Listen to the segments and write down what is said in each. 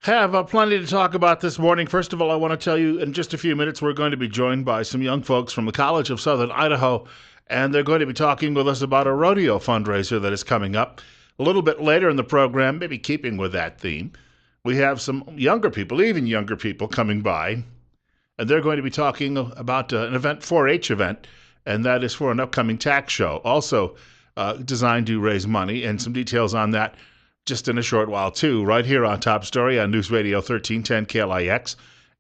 Have plenty to talk about this morning. First of all, I want to tell you in just a few minutes we're going to be joined by some young folks from the College of Southern Idaho, and they're going to be talking with us about a rodeo fundraiser that is coming up. A little bit later in the program, maybe keeping with that theme, we have some younger people, even younger people, coming by, and they're going to be talking about an event, 4-H event, and that is for an upcoming tax show, also designed to raise money, and some details on that just in a short while, too, right here on Top Story on News Radio 1310 KLIX,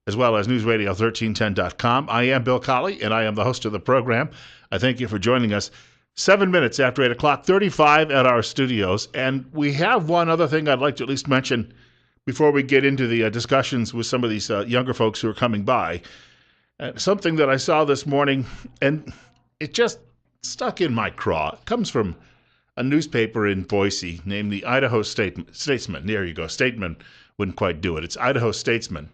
as well as newsradio1310.com. I am Bill Colley, and I am the host of the program. I thank you for joining us. 7 minutes after 8 o'clock, 35 at our studios, and we have one other thing I'd like to at least mention before we get into the discussions with some of these younger folks who are coming by. Something that I saw this morning, and it just stuck in my craw. It comes from a newspaper in Boise named the Idaho Statesman. There you go. Statesman wouldn't quite do it. It's Idaho Statesman.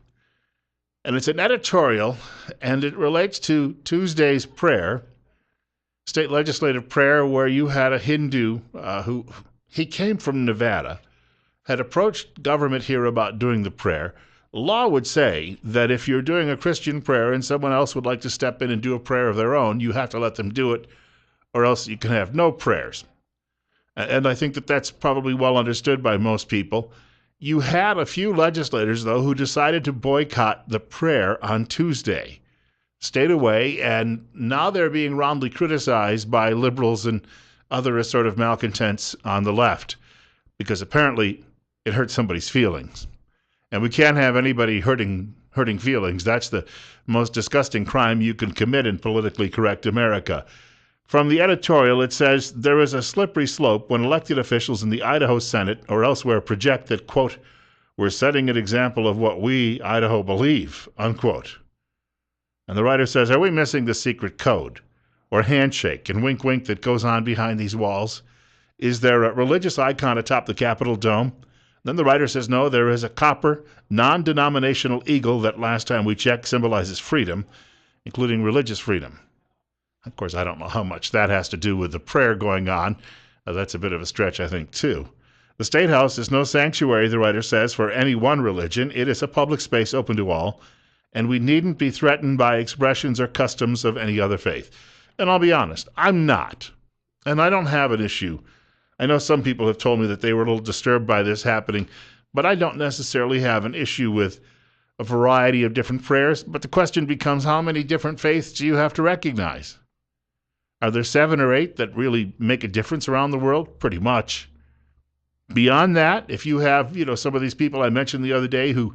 And it's an editorial, and it relates to Tuesday's prayer, state legislative prayer, where you had a Hindu he came from Nevada, had approached government here about doing the prayer. Law would say that if you're doing a Christian prayer and someone else would like to step in and do a prayer of their own, you have to let them do it, or else you can have no prayers. And I think that that's probably well understood by most people. You had a few legislators, though, who decided to boycott the prayer on Tuesday, stayed away, and now they're being roundly criticized by liberals and other sort of malcontents on the left, because apparently it hurt somebody's feelings. And we can't have anybody hurting feelings. That's the most disgusting crime you can commit in politically correct America. From the editorial, it says, there is a slippery slope when elected officials in the Idaho Senate or elsewhere project that, quote, we're setting an example of what we, Idaho, believe, unquote. And the writer says, are we missing the secret code or handshake and wink wink that goes on behind these walls? Is there a religious icon atop the Capitol dome? Then the writer says, no, there is a copper, non-denominational eagle that last time we checked symbolizes freedom, including religious freedom. Of course, I don't know how much that has to do with the prayer going on. That's a bit of a stretch, I think, too. The State House is no sanctuary, the writer says, for any one religion. It is a public space open to all, and we needn't be threatened by expressions or customs of any other faith. And I'll be honest, I'm not. And I don't have an issue. I know some people have told me that they were a little disturbed by this happening, but I don't necessarily have an issue with a variety of different prayers. But the question becomes, how many different faiths do you have to recognize? Are there 7 or 8 that really make a difference around the world? Pretty much. Beyond that, if you have, some of these people I mentioned the other day who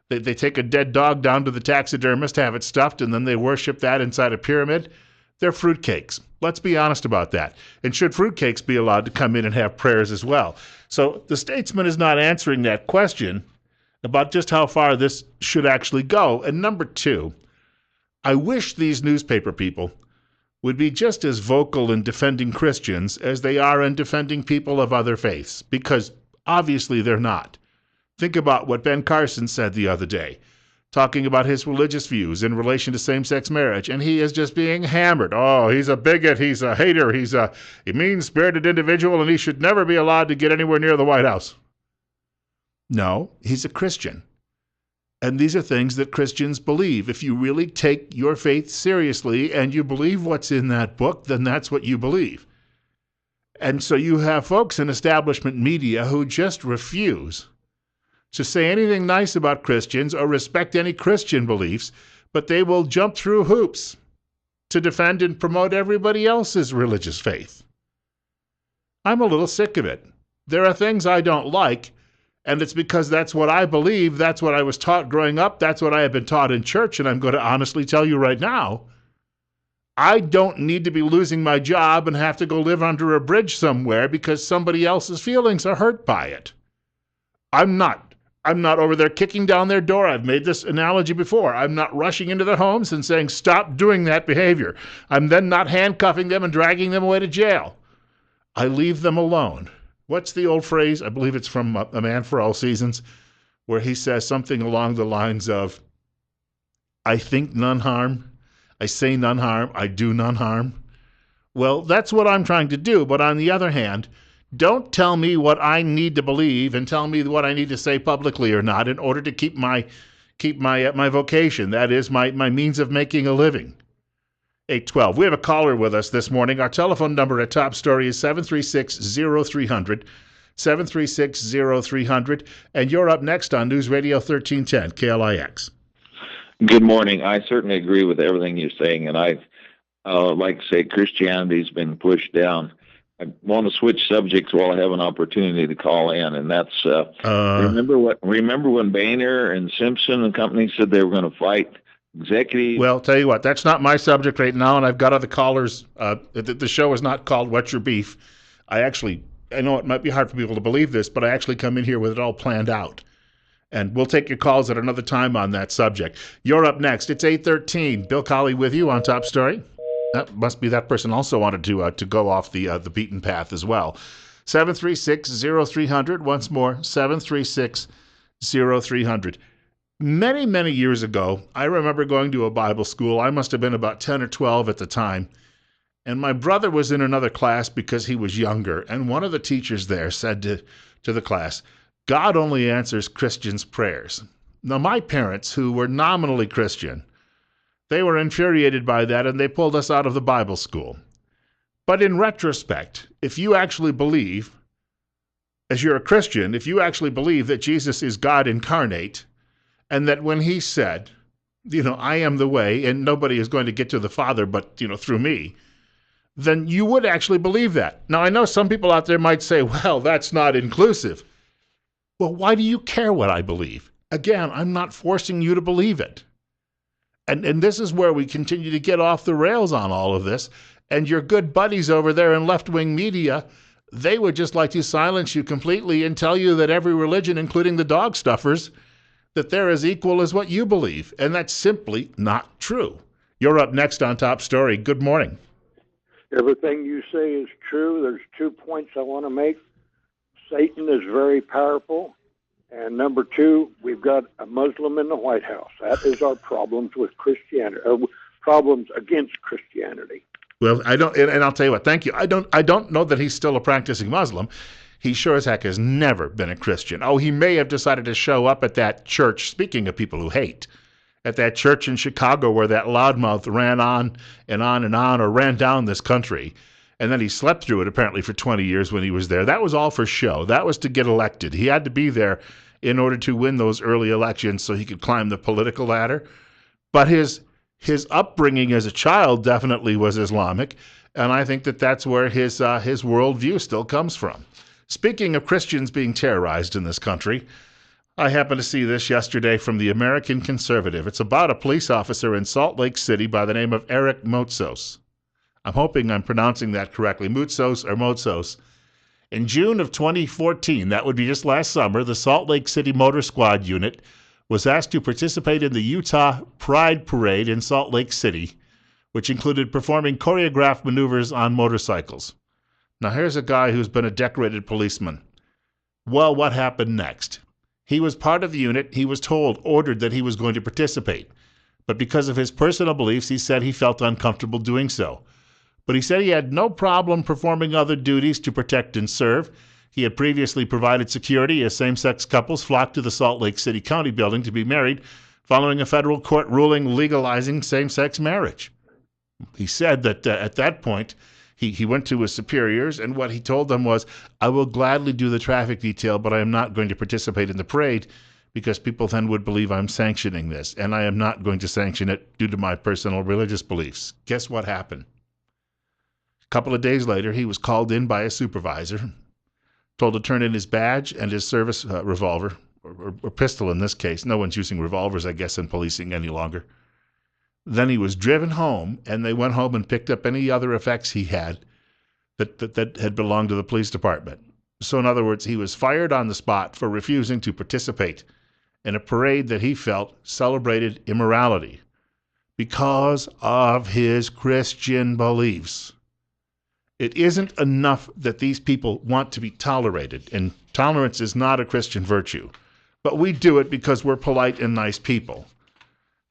they take a dead dog down to the taxidermist to have it stuffed, and then they worship that inside a pyramid, they're fruitcakes. Let's be honest about that. And should fruitcakes be allowed to come in and have prayers as well? So the Statesman is not answering that question about just how far this should actually go. And number 2, I wish these newspaper people would be just as vocal in defending Christians as they are in defending people of other faiths, because obviously they're not. Think about what Ben Carson said the other day, talking about his religious views in relation to same-sex marriage, and he is just being hammered. Oh, he's a bigot, he's a hater, he's a mean-spirited individual, and he should never be allowed to get anywhere near the White House. No, he's a Christian. And these are things that Christians believe. If you really take your faith seriously and you believe what's in that book, then that's what you believe. And so you have folks in establishment media who just refuse to say anything nice about Christians or respect any Christian beliefs, but they will jump through hoops to defend and promote everybody else's religious faith. I'm a little sick of it. There are things I don't like, and it's because that's what I believe, that's what I was taught growing up, that's what I have been taught in church, and I'm going to honestly tell you right now, I don't need to be losing my job and have to go live under a bridge somewhere because somebody else's feelings are hurt by it. I'm not over there kicking down their door. I've made this analogy before. I'm not rushing into their homes and saying, stop doing that behavior. I'm then not handcuffing them and dragging them away to jail. I leave them alone. What's the old phrase? I believe it's from A Man for All Seasons, where he says something along the lines of, I think none harm, I say none harm, I do none harm. Well, that's what I'm trying to do. But on the other hand, Don't tell me what I need to believe and tell me what I need to say publicly or not in order to keep my vocation. That is my means of making a living. 812. We have a caller with us this morning. Our telephone number at Top Story is 736-0300, 736-0300, and you're up next on News Radio 1310, KLIX. Good morning. I certainly agree with everything you're saying, and I like to say Christianity's been pushed down. I want to switch subjects while I have an opportunity to call in, and that's remember when Boehner and Simpson and company said they were going to fight executives? Well, tell you what, that's not my subject right now, and I've got other callers. The show is not called What's Your Beef. I know it might be hard for people to believe this, but I actually come in here with it all planned out. And we'll take your calls at another time on that subject. You're up next. It's 8:13. Bill Colley with you on Top Story. That must be that person also wanted to go off the beaten path as well. 736-0300. Once more, 736-0300. Many, many years ago, I remember going to a Bible school. I must have been about 10 or 12 at the time. And my brother was in another class because he was younger. And one of the teachers there said to the class, God only answers Christians' prayers. Now, my parents, who were nominally Christian, they were infuriated by that, and they pulled us out of the Bible school. But in retrospect, if you actually believe, as you're a Christian, if you actually believe that Jesus is God incarnate, and that when he said, I am the way, and nobody is going to get to the Father but, through me, then you would actually believe that. Now, I know some people out there might say, well, that's not inclusive. Well, why do you care what I believe? Again, I'm not forcing you to believe it. And this is where we continue to get off the rails on all of this. And your good buddies over there in left-wing media, they would just like to silence you completely and tell you that every religion, including the dog stuffers, that they're as equal as what you believe. And that's simply not true. You're up next on Top Story. Good morning. Everything you say is true. There's 2 points I want to make. Satan is very powerful. And number 2, we've got a Muslim in the White House. That is our problems with Christianity, problems against Christianity. Well, I don't, and I'll tell you what. Thank you. I don't know that he's still a practicing Muslim. He sure as heck has never been a Christian. Oh, he may have decided to show up at that church. Speaking of people who hate, at that church in Chicago where that loudmouth ran on and on and on, or ran down this country. And then he slept through it apparently for 20 years when he was there. That was all for show. That was to get elected. He had to be there in order to win those early elections so he could climb the political ladder. But his upbringing as a child definitely was Islamic, and I think that's where his worldview still comes from. Speaking of Christians being terrorized in this country, I happened to see this yesterday from the American Conservative. It's about a police officer in Salt Lake City by the name of Eric Moutsos. I'm hoping I'm pronouncing that correctly. Moutsos. In June of 2014, that would be just last summer, the Salt Lake City Motor Squad unit was asked to participate in the Utah Pride Parade in Salt Lake City, which included performing choreographed maneuvers on motorcycles. Now, here's a guy who's been a decorated policeman. Well, what happened next? He was part of the unit. He was ordered that he was going to participate. But because of his personal beliefs, he said he felt uncomfortable doing so. But he said he had no problem performing other duties to protect and serve. He had previously provided security as same-sex couples flocked to the Salt Lake City County building to be married following a federal court ruling legalizing same-sex marriage. He said that at that point, he went to his superiors, and what he told them was, I will gladly do the traffic detail, but I am not going to participate in the parade because people then would believe I'm sanctioning this, and I am not going to sanction it due to my personal religious beliefs. Guess what happened? A couple of days later, he was called in by a supervisor, told to turn in his badge and his service revolver, or pistol in this case. No one's using revolvers, I guess, in policing any longer. Then he was driven home, and they went home and picked up any other effects he had that had belonged to the police department. So in other words, he was fired on the spot for refusing to participate in a parade that he felt celebrated immorality because of his Christian beliefs. It isn't enough that these people want to be tolerated, and tolerance is not a Christian virtue, but we do it because we're polite and nice people.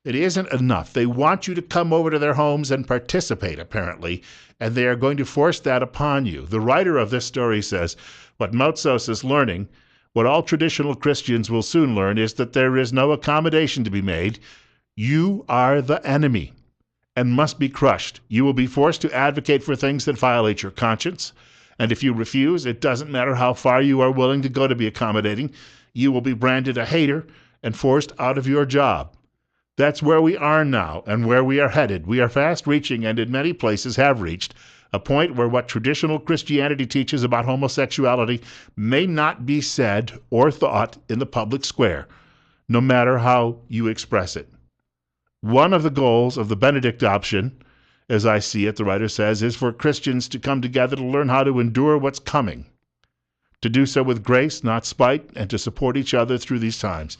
It isn't enough. They want you to come over to their homes and participate, apparently, and they are going to force that upon you. The writer of this story says, what Motsos is learning, what all traditional Christians will soon learn, is that there is no accommodation to be made. You are the enemy and must be crushed. You will be forced to advocate for things that violate your conscience, and if you refuse, it doesn't matter how far you are willing to go to be accommodating, you will be branded a hater and forced out of your job. That's where we are now and where we are headed. We are fast reaching, and in many places have reached, a point where what traditional Christianity teaches about homosexuality may not be said or thought in the public square, no matter how you express it. One of the goals of the Benedict option, as I see it, the writer says, is for Christians to come together to learn how to endure what's coming, to do so with grace, not spite, and to support each other through these times.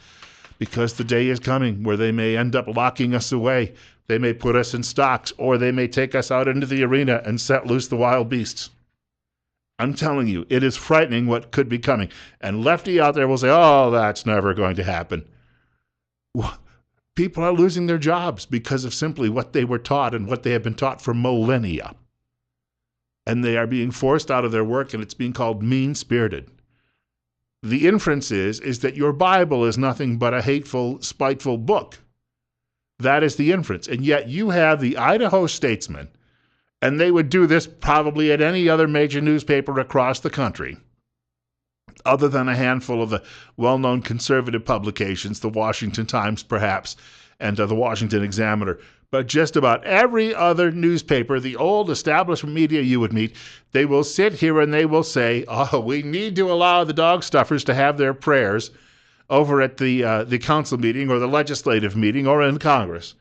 Because the day is coming where they may end up locking us away. They may put us in stocks, or they may take us out into the arena and set loose the wild beasts. I'm telling you, it is frightening what could be coming. And Lefty out there will say, oh, that's never going to happen. People are losing their jobs because of simply what they were taught and what they have been taught for millennia. And they are being forced out of their work, and it's being called mean-spirited. The inference is that your Bible is nothing but a hateful, spiteful book. That is the inference. And yet you have the Idaho Statesman, and they would do this probably at any other major newspaper across the country, other than a handful of the well-known conservative publications, the Washington Times perhaps, and the Washington Examiner. But just about every other newspaper, the old establishment media you would meet, they will sit here and they will say, oh, we need to allow the dog stuffers to have their prayers over at the council meeting or the legislative meeting or in Congress.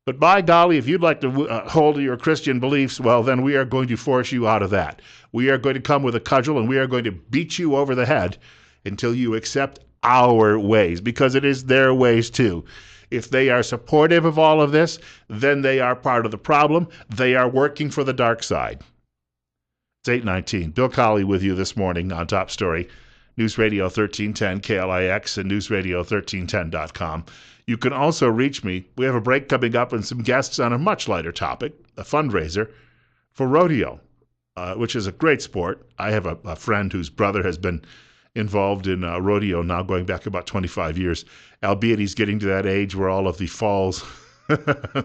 But by golly, if you'd like to hold to your Christian beliefs, well, then we are going to force you out of that. We are going to come with a cudgel and we are going to beat you over the head until you accept our ways, because it is their ways too. If they are supportive of all of this, then they are part of the problem. They are working for the dark side. It's 8:19. Bill Colley with you this morning on Top Story, News Radio 1310 KLIX and newsradio1310.com. You can also reach me. We have a break coming up and some guests on a much lighter topic, a fundraiser for rodeo, which is a great sport. I have a friend whose brother has been involved in rodeo now going back about 25 years, albeit he's getting to that age where all of the falls,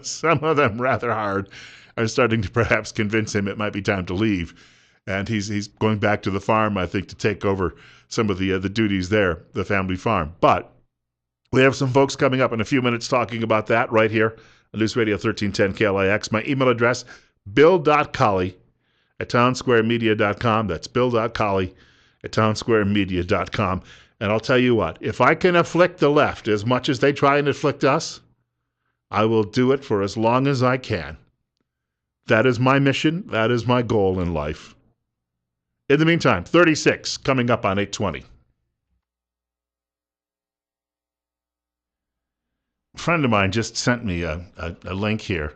some of them rather hard, are starting to perhaps convince him it might be time to leave. And he's going back to the farm, I think, to take over some of the duties there, the family farm. But we have some folks coming up in a few minutes talking about that right here on News Radio 1310 KLIX. My email address, bill.colley@townsquaremedia.com. That's bill.colley@townsquaremedia.com. And I'll tell you what, if I can afflict the left as much as they try and afflict us, I will do it for as long as I can. That is my mission. That is my goal in life. In the meantime, 36 coming up on 8:20. A friend of mine just sent me a link here.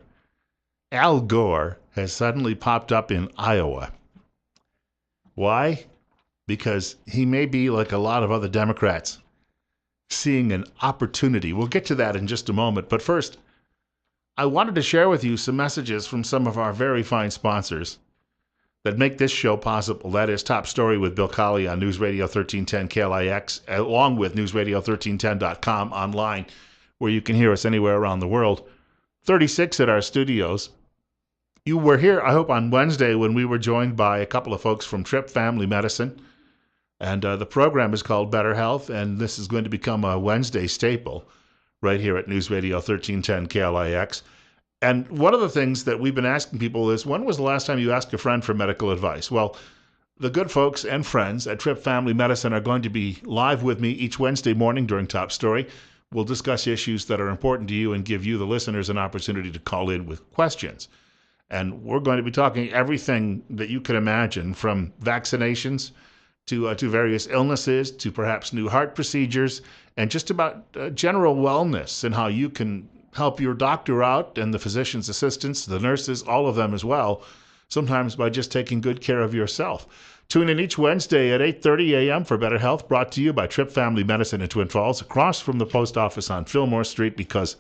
Al Gore has suddenly popped up in Iowa. Why? Because he may be like a lot of other Democrats, seeing an opportunity. We'll get to that in just a moment. But first, I wanted to share with you some messages from some of our very fine sponsors that make this show possible. That is Top Story with Bill Colley on News Radio 1310 KLIX, along with newsradio1310.com online, where you can hear us anywhere around the world. 36 at our studios. You were here, I hope, on Wednesday when we were joined by a couple of folks from Tripp Family Medicine. And the program is called Better Health, and this is going to become a Wednesday staple right here at News Radio 1310 KLIX. And one of the things that we've been asking people is, when was the last time you asked a friend for medical advice? Well, the good folks and friends at Tripp Family Medicine are going to be live with me each Wednesday morning during Top Story. We'll discuss issues that are important to you and give you, the listeners, an opportunity to call in with questions. And we're going to be talking everything that you can imagine, from vaccinations to various illnesses, to perhaps new heart procedures, and just about general wellness and how you can help your doctor out and the physician's assistants, the nurses, all of them as well, sometimes by just taking good care of yourself. Tune in each Wednesday at 8:30 a.m. for Better Health, brought to you by Tripp Family Medicine in Twin Falls, across from the post office on Fillmore Street, because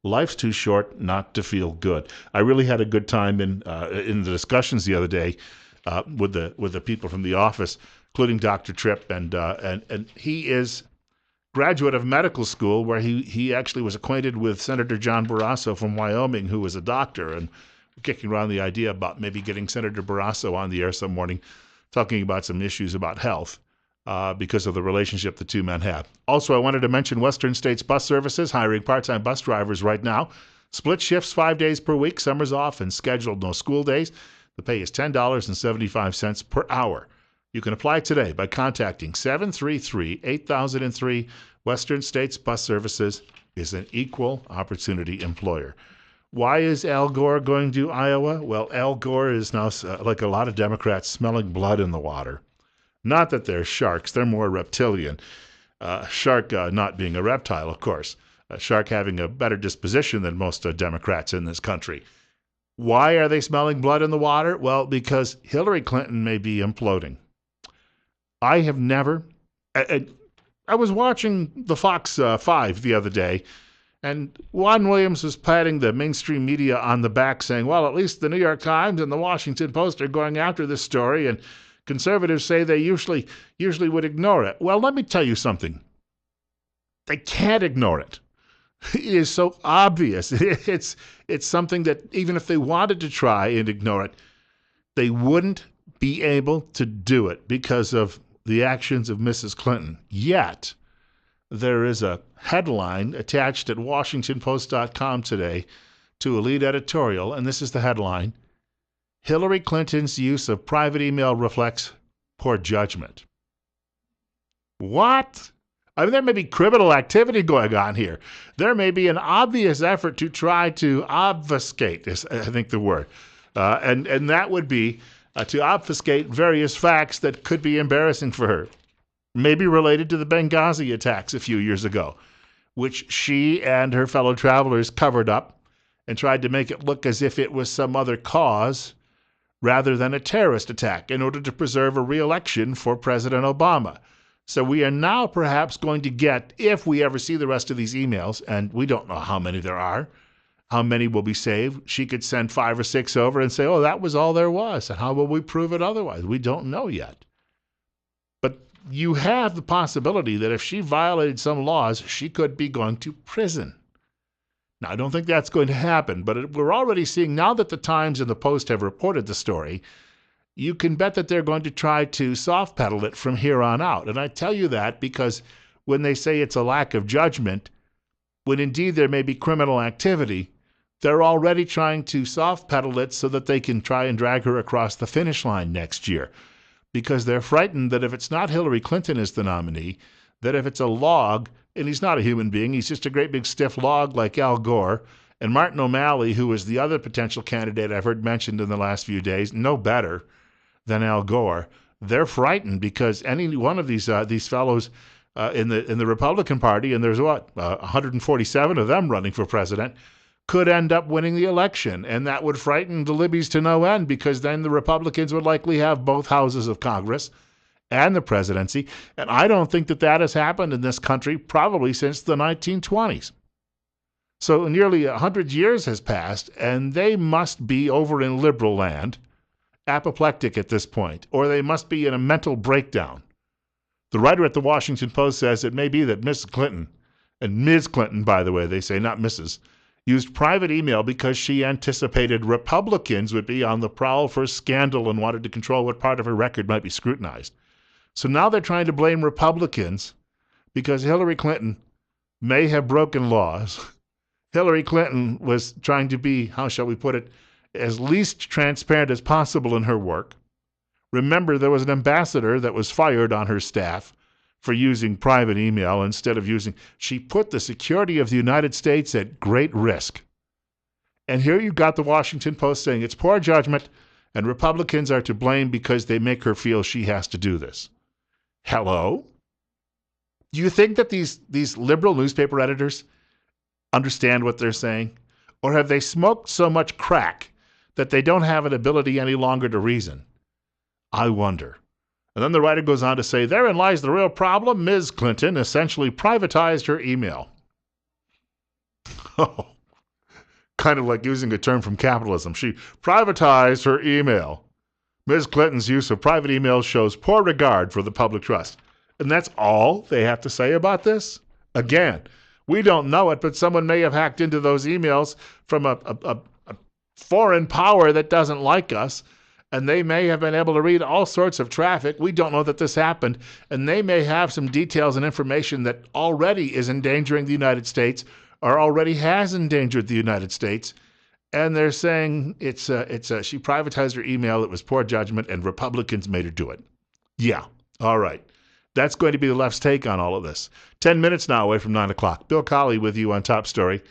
Life's too short not to feel good. I really had a good time in the discussions the other day with the people from the office, including Dr. Tripp, and he is graduate of medical school where he actually was acquainted with Senator John Barrasso from Wyoming, who was a doctor, and kicking around the idea about maybe getting Senator Barrasso on the air some morning, talking about some issues about health because of the relationship the two men have. Also, I wanted to mention Western States Bus Services hiring part-time bus drivers right now. Split shifts 5 days per week, summers off, and scheduled no school days. The pay is $10.75 per hour. You can apply today by contacting 733-8003. Western States Bus Services is an equal opportunity employer. Why is Al Gore going to Iowa? Well, Al Gore is now, like a lot of Democrats, smelling blood in the water. Not that they're sharks, they're more reptilian. Shark not being a reptile, of course. A shark having a better disposition than most Democrats in this country. Why are they smelling blood in the water? Well, because Hillary Clinton may be imploding. I have never... I was watching the Fox 5 the other day, and Juan Williams was patting the mainstream media on the back saying, well, at least the New York Times and the Washington Post are going after this story, and conservatives say they usually would ignore it. Well, let me tell you something. They can't ignore it. It is so obvious. It's something that even if they wanted to try and ignore it, they wouldn't be able to do it because of the actions of Mrs. Clinton. Yet, there is a headline attached at WashingtonPost.com today to a lead editorial, and this is the headline: Hillary Clinton's use of private email reflects poor judgment. What? I mean, there may be criminal activity going on here. There may be an obvious effort to try to obfuscate, is I think the word. And that would be to obfuscate various facts that could be embarrassing for her. Maybe related to the Benghazi attacks a few years ago, which she and her fellow travelers covered up and tried to make it look as if it was some other cause rather than a terrorist attack in order to preserve a re-election for President Obama. So we are now perhaps going to get, if we ever see the rest of these emails, and we don't know how many there are, how many will be saved. She could send 5 or 6 over and say, oh, that was all there was. And how will we prove it otherwise? We don't know yet. But you have the possibility that if she violated some laws, she could be going to prison. Now, I don't think that's going to happen, but we're already seeing, now that the Times and the Post have reported the story, you can bet that they're going to try to soft pedal it from here on out. And I tell you that because when they say it's a lack of judgment, when indeed there may be criminal activity, they're already trying to soft pedal it so that they can try and drag her across the finish line next year. Because they're frightened that if it's not Hillary Clinton as the nominee, that if it's a log, and he's not a human being, he's just a great big stiff log like Al Gore, and Martin O'Malley, who is the other potential candidate I've heard mentioned in the last few days, no better than Al Gore. They're frightened because any one of these fellows in the Republican Party, and there's 147 of them running for president, could end up winning the election, and that would frighten the libbies to no end because then the Republicans would likely have both houses of Congress and the presidency, and I don't think that has happened in this country probably since the 1920s. So nearly 100 years has passed, and they must be over in liberal land, apoplectic at this point, or they must be in a mental breakdown. The writer at the Washington Post says it may be that Mrs. Clinton, and Ms. Clinton, by the way, they say, not Mrs., used private email because she anticipated Republicans would be on the prowl for scandal and wanted to control what part of her record might be scrutinized. So now they're trying to blame Republicans because Hillary Clinton may have broken laws. Hillary Clinton was trying to be, how shall we put it, as least transparent as possible in her work. Remember, there was an ambassador that was fired on her staff for using private email instead of using... She put the security of the United States at great risk. And here you've got the Washington Post saying it's poor judgment and Republicans are to blame because they make her feel she has to do this. Hello? Do you think that these liberal newspaper editors understand what they're saying? Or have they smoked so much crack that they don't have an ability any longer to reason? I wonder. And then the writer goes on to say, therein lies the real problem. Ms. Clinton essentially privatized her email. Oh, kind of like using a term from capitalism. She privatized her email. Ms. Clinton's use of private emails shows poor regard for the public trust. And that's all they have to say about this? Again, we don't know it, but someone may have hacked into those emails from a foreign power that doesn't like us, and they may have been able to read all sorts of traffic. We don't know that this happened, and they may have some details and information that already is endangering the United States or already has endangered the United States. And they're saying she privatized her email, it was poor judgment, and Republicans made her do it. Yeah, all right. That's going to be the left's take on all of this. 10 minutes now away from 9 o'clock. Bill Colley with you on Top Story.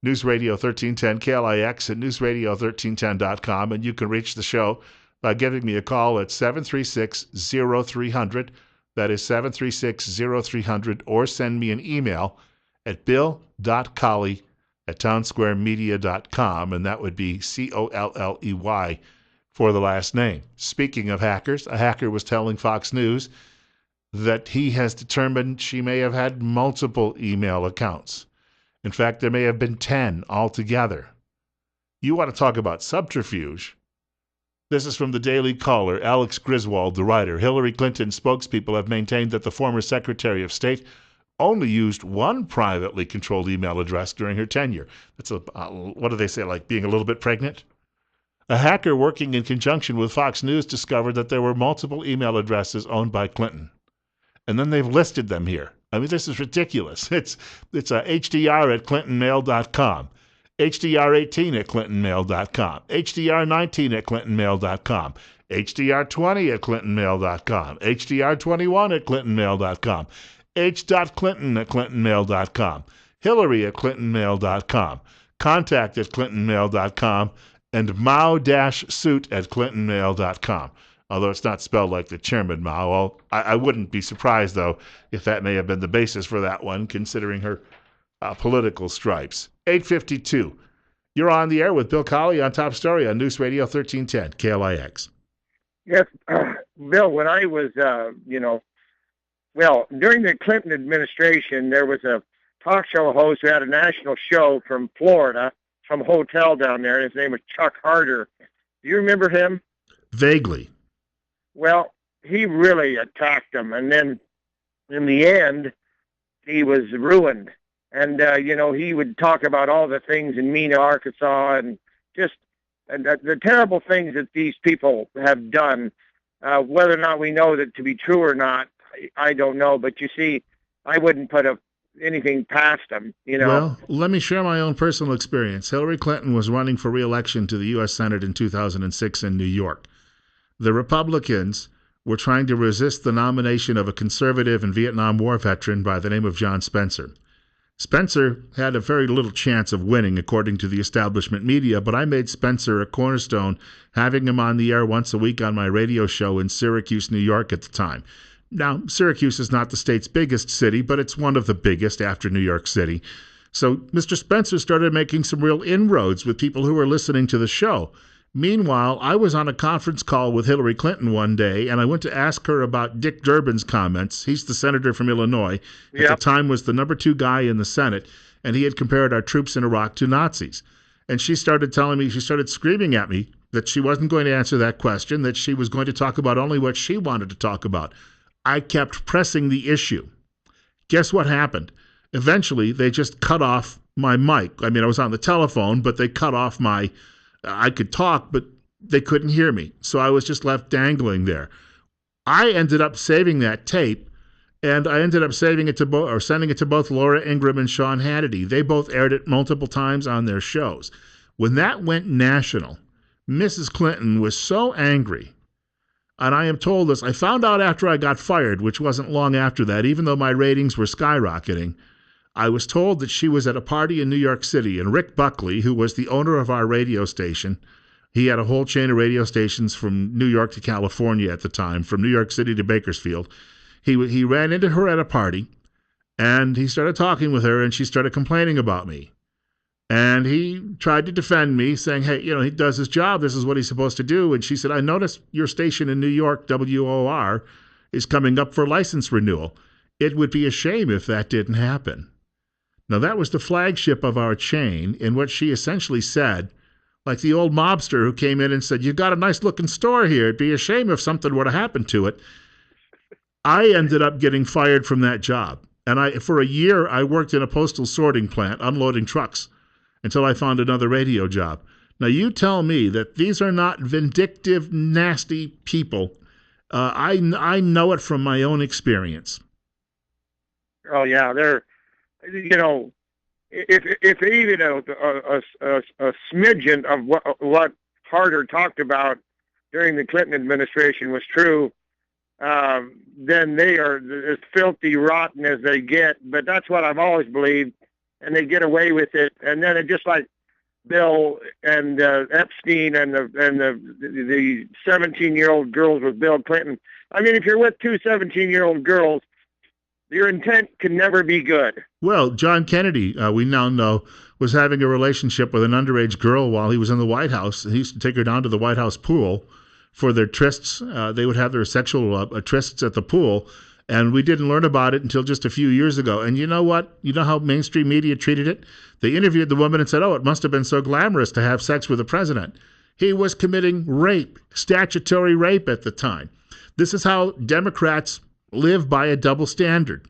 News Radio 1310 KLIX at newsradio1310.com. And you can reach the show by giving me a call at 736-0300. That is 736-0300. Or send me an email at bill.colley@townsquaremedia.com. And that would be Colley for the last name. Speaking of hackers, a hacker was telling Fox News that he has determined she may have had multiple email accounts. In fact, there may have been 10 altogether. You want to talk about subterfuge? This is from the Daily Caller. Alex Griswold, the writer. Hillary Clinton's spokespeople have maintained that the former Secretary of State only used one privately controlled email address during her tenure. That's what do they say, like being a little bit pregnant? A hacker working in conjunction with Fox News discovered that there were multiple email addresses owned by Clinton. And then they've listed them here. I mean, this is ridiculous. It's HDR@clintonmail.com, HDR18@clintonmail.com, HDR19@clintonmail.com, HDR20@clintonmail.com, HDR21@clintonmail.com, H.Clinton@clintonmail.com, Hillary@clintonmail.com, contact@clintonmail.com, and Mao-suit@clintonmail.com. Although it's not spelled like the chairman Mao. Well, I wouldn't be surprised, though, if that may have been the basis for that one, considering her political stripes. 8:52. You're on the air with Bill Colley on Top Story on News Radio 1310, KLIX. Yes, Bill, when I was, during the Clinton administration, there was a talk show host who had a national show from Florida, some hotel down there. His name was Chuck Harder. Do you remember him? Vaguely. Well, he really attacked him, and then in the end, he was ruined. And, he would talk about all the things in Mena, Arkansas, and just the terrible things that these people have done. Whether or not we know that to be true or not, I don't know. But you see, I wouldn't put anything past them, Well, let me share my own personal experience. Hillary Clinton was running for re-election to the U.S. Senate in 2006 in New York. The Republicans were trying to resist the nomination of a conservative and Vietnam War veteran by the name of John Spencer. Spencer had a very little chance of winning, according to the establishment media, but I made Spencer a cornerstone, having him on the air once a week on my radio show in Syracuse, New York at the time. Now, Syracuse is not the state's biggest city, but it's one of the biggest after New York City. So Mr. Spencer started making some real inroads with people who were listening to the show. Meanwhile, I was on a conference call with Hillary Clinton one day, and I went to ask her about Dick Durbin's comments. He's the senator from Illinois. At the time was the number 2 guy in the Senate, and he had compared our troops in Iraq to Nazis. And she started screaming at me that she wasn't going to answer that question, that she was going to talk about only what she wanted to talk about. I kept pressing the issue. Guess what happened? Eventually, they just cut off my mic. I mean, I was on the telephone, but they cut off I could talk, but they couldn't hear me. So I was just left dangling there. I ended up saving that tape, and I ended up sending it to both Laura Ingraham and Sean Hannity. They both aired it multiple times on their shows. When that went national, Mrs. Clinton was so angry. And I am told this, I found out after I got fired, which wasn't long after that, even though my ratings were skyrocketing. I was told that she was at a party in New York City, and Rick Buckley, who was the owner of our radio station, he had a whole chain of radio stations from New York to California at the time, from New York City to Bakersfield. He ran into her at a party, and he started talking with her, and she started complaining about me. And he tried to defend me, saying, hey, he does his job. This is what he's supposed to do. And she said, I noticed your station in New York, WOR, is coming up for license renewal. It would be a shame if that didn't happen. Now, that was the flagship of our chain, in what she essentially said, like the old mobster who came in and said, "You got a nice looking store here. It'd be a shame if something were to happen to it." I ended up getting fired from that job. And for a year, I worked in a postal sorting plant, unloading trucks, until I found another radio job. Now, you tell me that these are not vindictive, nasty people. I know it from my own experience. Oh yeah, they're, you know, if even a smidgen of what Harder talked about during the Clinton administration was true, then they are as filthy rotten as they get. But that's what I've always believed, and they get away with it. And then it just like Bill and Epstein and the 17-year-old girls with Bill Clinton. I mean, if you're with two 17-year-old girls, your intent can never be good. Well, John Kennedy, we now know, was having a relationship with an underage girl while he was in the White House. He used to take her down to the White House pool for their trysts. They would have their sexual trysts at the pool, and we didn't learn about it until just a few years ago. And you know what? You know how mainstream media treated it? They interviewed the woman and said, "Oh, it must have been so glamorous to have sex with the president." He was committing rape, statutory rape at the time. This is how Democrats live by a double standard.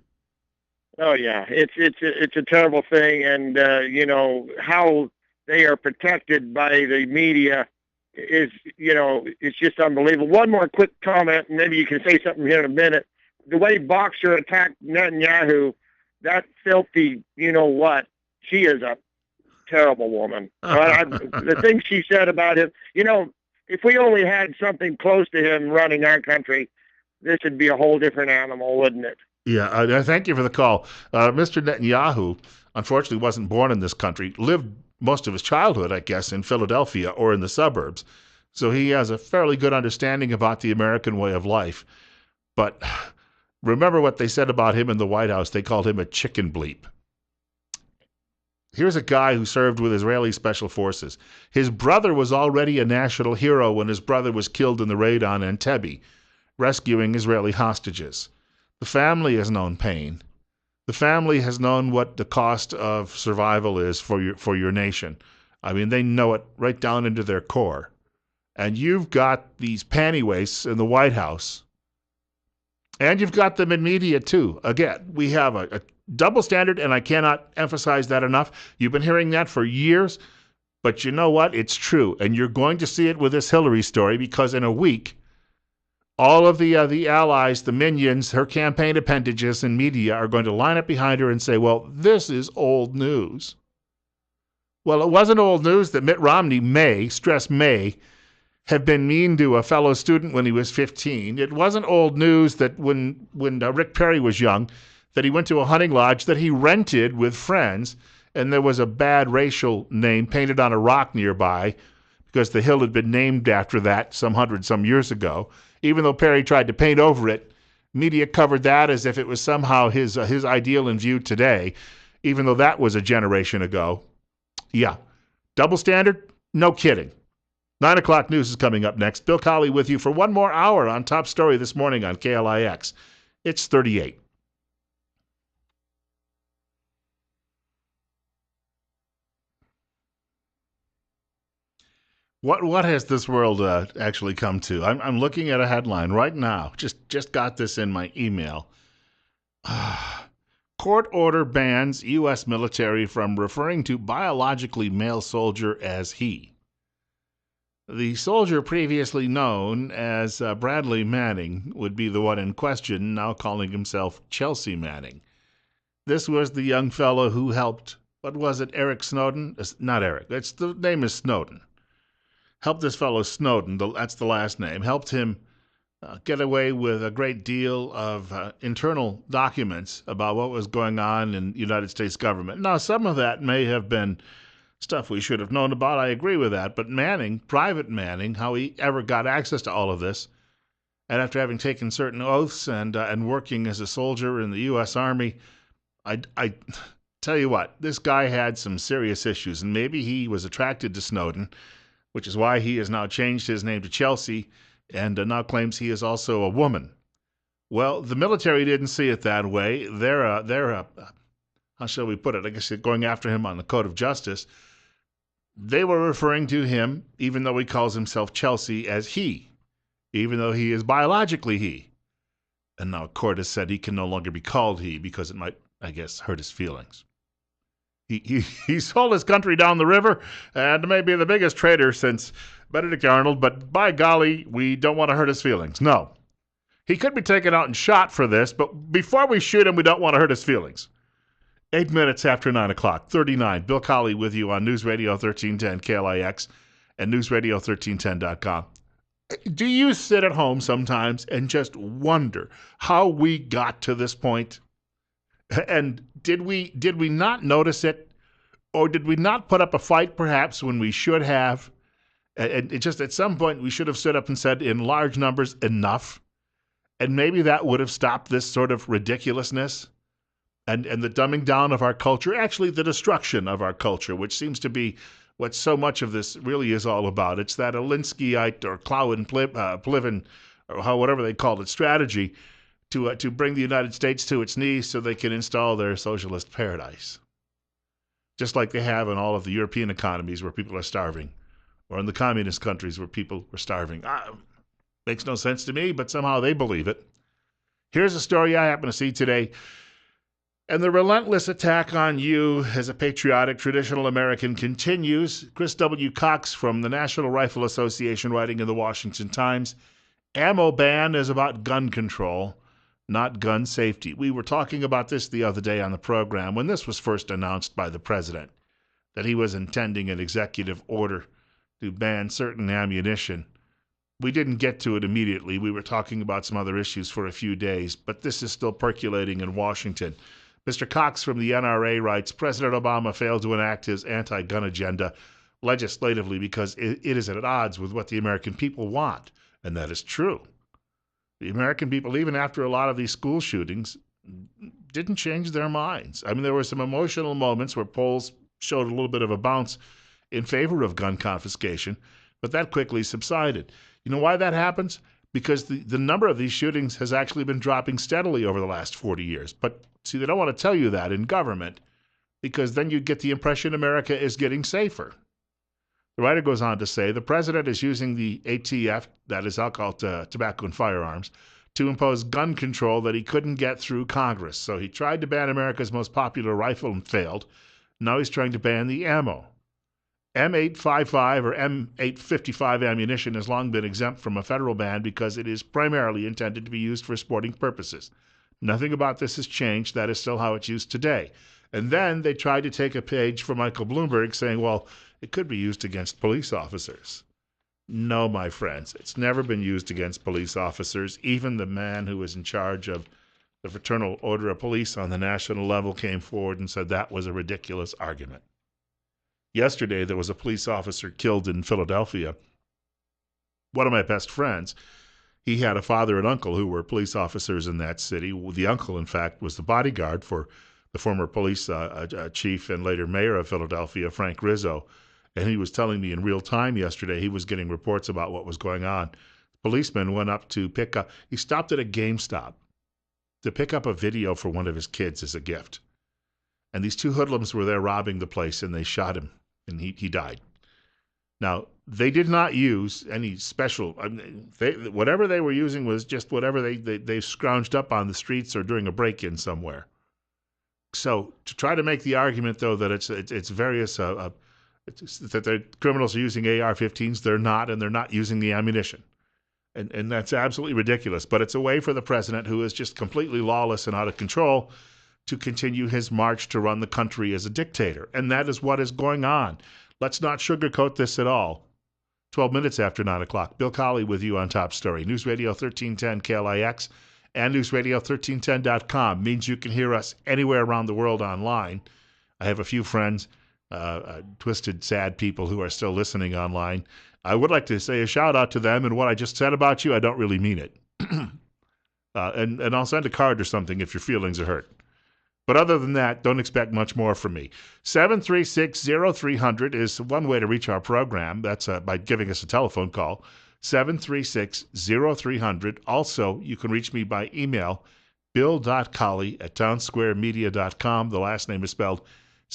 Oh yeah, it's a terrible thing, and you know how they are protected by the media is, you know, it's just unbelievable. One more quick comment, and maybe you can say something here in a minute. The way Boxer attacked Netanyahu, that filthy, you know what? She is a terrible woman. The things she said about him, you know, if we only had something close to him running our country, this would be a whole different animal, wouldn't it? Yeah, thank you for the call. Mr. Netanyahu, unfortunately, wasn't born in this country, lived most of his childhood, I guess, in Philadelphia or in the suburbs. So he has a fairly good understanding about the American way of life. But remember what they said about him in the White House. They called him a chicken bleep. Here's a guy who served with Israeli special forces. His brother was already a national hero when his brother was killed in the raid on Entebbe, rescuing Israeli hostages. The family has known pain. The family has known what the cost of survival is for your nation. I mean, they know it right down into their core. And you've got these panty waists in the White House. And you've got them in media, too. Again, we have a double standard, and I cannot emphasize that enough. You've been hearing that for years, but you know what? It's true. And you're going to see it with this Hillary story, because in a week, all of the allies, the minions, her campaign appendages and media are going to line up behind her and say, well, this is old news. Well, it wasn't old news that Mitt Romney may, stress may, have been mean to a fellow student when he was 15. It wasn't old news that when Rick Perry was young, that he went to a hunting lodge that he rented with friends, and there was a bad racial name painted on a rock nearby because the hill had been named after that some years ago. Even though Perry tried to paint over it, media covered that as if it was somehow his ideal in view today, even though that was a generation ago. Yeah. Double standard? No kidding. 9 o'clock news is coming up next. Bill Colley with you for one more hour on Top Story this morning on KLIX. It's 38. What has this world actually come to? I'm looking at a headline right now. Just got this in my email. Court order bans U.S. military from referring to biologically male soldier as he. The soldier previously known as Bradley Manning would be the one in question, now calling himself Chelsea Manning. This was the young fellow who helped, what was it, Eric Snowden? Not Eric, the name is Snowden. Helped this fellow Snowden, that's the last name, helped him get away with a great deal of internal documents about what was going on in the United States government. Now, some of that may have been stuff we should have known about. I agree with that. But Manning, Private Manning, how he ever got access to all of this, and after having taken certain oaths and working as a soldier in the U.S. Army, I tell you what, this guy had some serious issues, and maybe he was attracted to Snowden, which is why he has now changed his name to Chelsea and now claims he is also a woman. Well, the military didn't see it that way. They're a how shall we put it? I guess going after him on the code of justice. They were referring to him, even though he calls himself Chelsea, as he, even though he is biologically he. And now a court has said he can no longer be called he because it might, I guess, hurt his feelings. He sold his country down the river and may be the biggest traitor since Benedict Arnold, but by golly, we don't want to hurt his feelings. No. He could be taken out and shot for this, but before we shoot him, we don't want to hurt his feelings. 8 minutes after 9 o'clock, 39. Bill Colley with you on News Radio 1310 KLIX and newsradio1310.com. Do you sit at home sometimes and just wonder how we got to this point? And did we not notice it? Or did we not put up a fight perhaps when we should have? And it just at some point we should have stood up and said in large numbers, enough. And maybe that would have stopped this sort of ridiculousness and the dumbing down of our culture, actually the destruction of our culture, which seems to be what so much of this really is all about. It's that Alinskyite or Plivin, or whatever they called it, strategy to bring the United States to its knees so they can install their socialist paradise. Just like they have in all of the European economies where people are starving, or in the communist countries where people are starving. Makes no sense to me, but somehow they believe it. Here's a story I happen to see today. And the relentless attack on you as a patriotic, traditional American continues. Chris W. Cox from the National Rifle Association writing in the Washington Times, ammo ban is about gun control, not gun safety. We were talking about this the other day on the program when this was first announced by the president, that he was intending an executive order to ban certain ammunition. We didn't get to it immediately. We were talking about some other issues for a few days, but this is still percolating in Washington. Mr. Cox from the NRA writes, President Obama failed to enact his anti-gun agenda legislatively because it is at odds with what the American people want, and that is true. The American people, even after a lot of these school shootings, didn't change their minds. I mean, there were some emotional moments where polls showed a little bit of a bounce in favor of gun confiscation, but that quickly subsided. You know why that happens? Because the number of these shootings has actually been dropping steadily over the last 40 years. But see, they don't want to tell you that in government because then you get the impression America is getting safer. The writer goes on to say, the president is using the ATF, that is alcohol, tobacco, and firearms, to impose gun control that he couldn't get through Congress. So he tried to ban America's most popular rifle and failed. Now he's trying to ban the ammo. M855 or M855 ammunition has long been exempt from a federal ban because it is primarily intended to be used for sporting purposes. Nothing about this has changed. That is still how it's used today. And then they tried to take a page from Michael Bloomberg saying, well, it could be used against police officers. No, my friends, it's never been used against police officers. Even the man who was in charge of the Fraternal Order of Police on the national level came forward and said that was a ridiculous argument. Yesterday, there was a police officer killed in Philadelphia. One of my best friends, he had a father and uncle who were police officers in that city. The uncle, in fact, was the bodyguard for the former police chief and later mayor of Philadelphia, Frank Rizzo. And he was telling me in real time yesterday he was getting reports about what was going on. Policeman went up to pick up, he stopped at a GameStop to pick up a video for one of his kids as a gift. And these two hoodlums were there robbing the place and they shot him and he died. Now, they did not use any special, whatever they were using was just whatever they scrounged up on the streets or during a break-in somewhere. So to try to make the argument, though, that it's various, that the criminals are using AR-15s, they're not, and they're not using the ammunition. And that's absolutely ridiculous. But it's a way for the president, who is just completely lawless and out of control, to continue his march to run the country as a dictator. And that is what is going on. Let's not sugarcoat this at all. 12 minutes after 9 o'clock. Bill Colley with you on Top Story. News Radio 1310 KLIX and newsradio1310.com means you can hear us anywhere around the world online. I have a few friends, twisted, sad people who are still listening online. I would like to say a shout out to them, and what I just said about you, I don't really mean it. And I'll send a card or something if your feelings are hurt. But other than that, don't expect much more from me. 736-0300 is one way to reach our program. That's by giving us a telephone call. 736-0300. Also, you can reach me by email Bill.Colley at townsquaremedia.com. The last name is spelled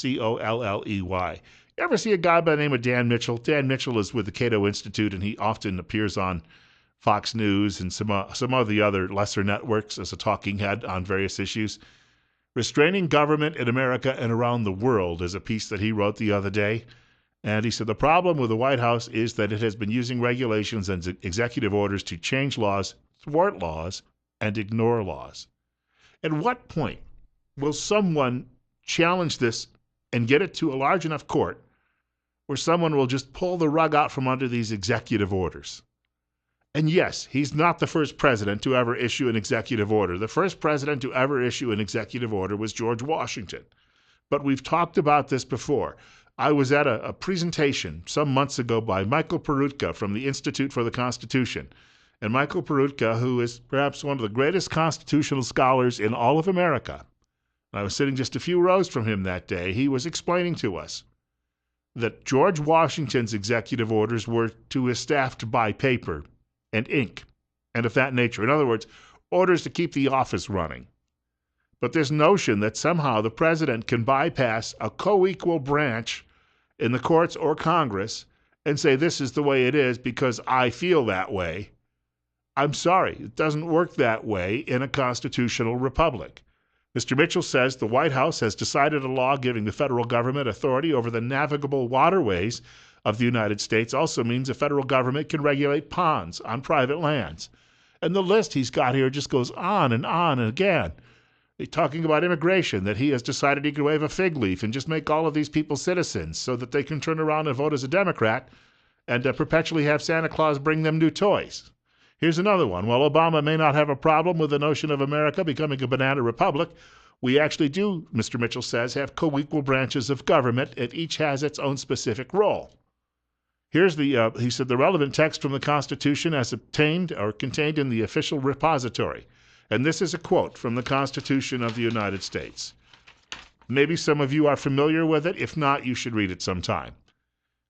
Colley. You ever see a guy by the name of Dan Mitchell? Dan Mitchell is with the Cato Institute, and he often appears on Fox News and some of the other lesser networks as a talking head on various issues. Restraining Government in America and Around the World is a piece that he wrote the other day. And he said the problem with the White House is that it has been using regulations and executive orders to change laws, thwart laws, and ignore laws. At what point will someone challenge this and get it to a large enough court where someone will just pull the rug out from under these executive orders? And yes, he's not the first president to ever issue an executive order. The first president to ever issue an executive order was George Washington. But we've talked about this before. I was at a presentation some months ago by Michael Peroutka from the Institute for the Constitution. And Michael Peroutka, who is perhaps one of the greatest constitutional scholars in all of America, and I was sitting just a few rows from him that day, he was explaining to us that George Washington's executive orders were to his staff to buy paper and ink and of that nature. In other words, orders to keep the office running. But this notion that somehow the president can bypass a co-equal branch in the courts or Congress and say this is the way it is because I feel that way. I'm sorry, it doesn't work that way in a constitutional republic. Mr. Mitchell says the White House has decided a law giving the federal government authority over the navigable waterways of the United States also means the federal government can regulate ponds on private lands. And the list he's got here just goes on and again. He's talking about immigration, that he has decided he can wave a fig leaf and just make all of these people citizens so that they can turn around and vote as a Democrat and perpetually have Santa Claus bring them new toys. Here's another one. While Obama may not have a problem with the notion of America becoming a banana republic, we actually do, Mr. Mitchell says, have co-equal branches of government, and each has its own specific role. Here's he said, the relevant text from the Constitution as obtained or contained in the official repository. And this is a quote from the Constitution of the United States. Maybe some of you are familiar with it. If not, you should read it sometime.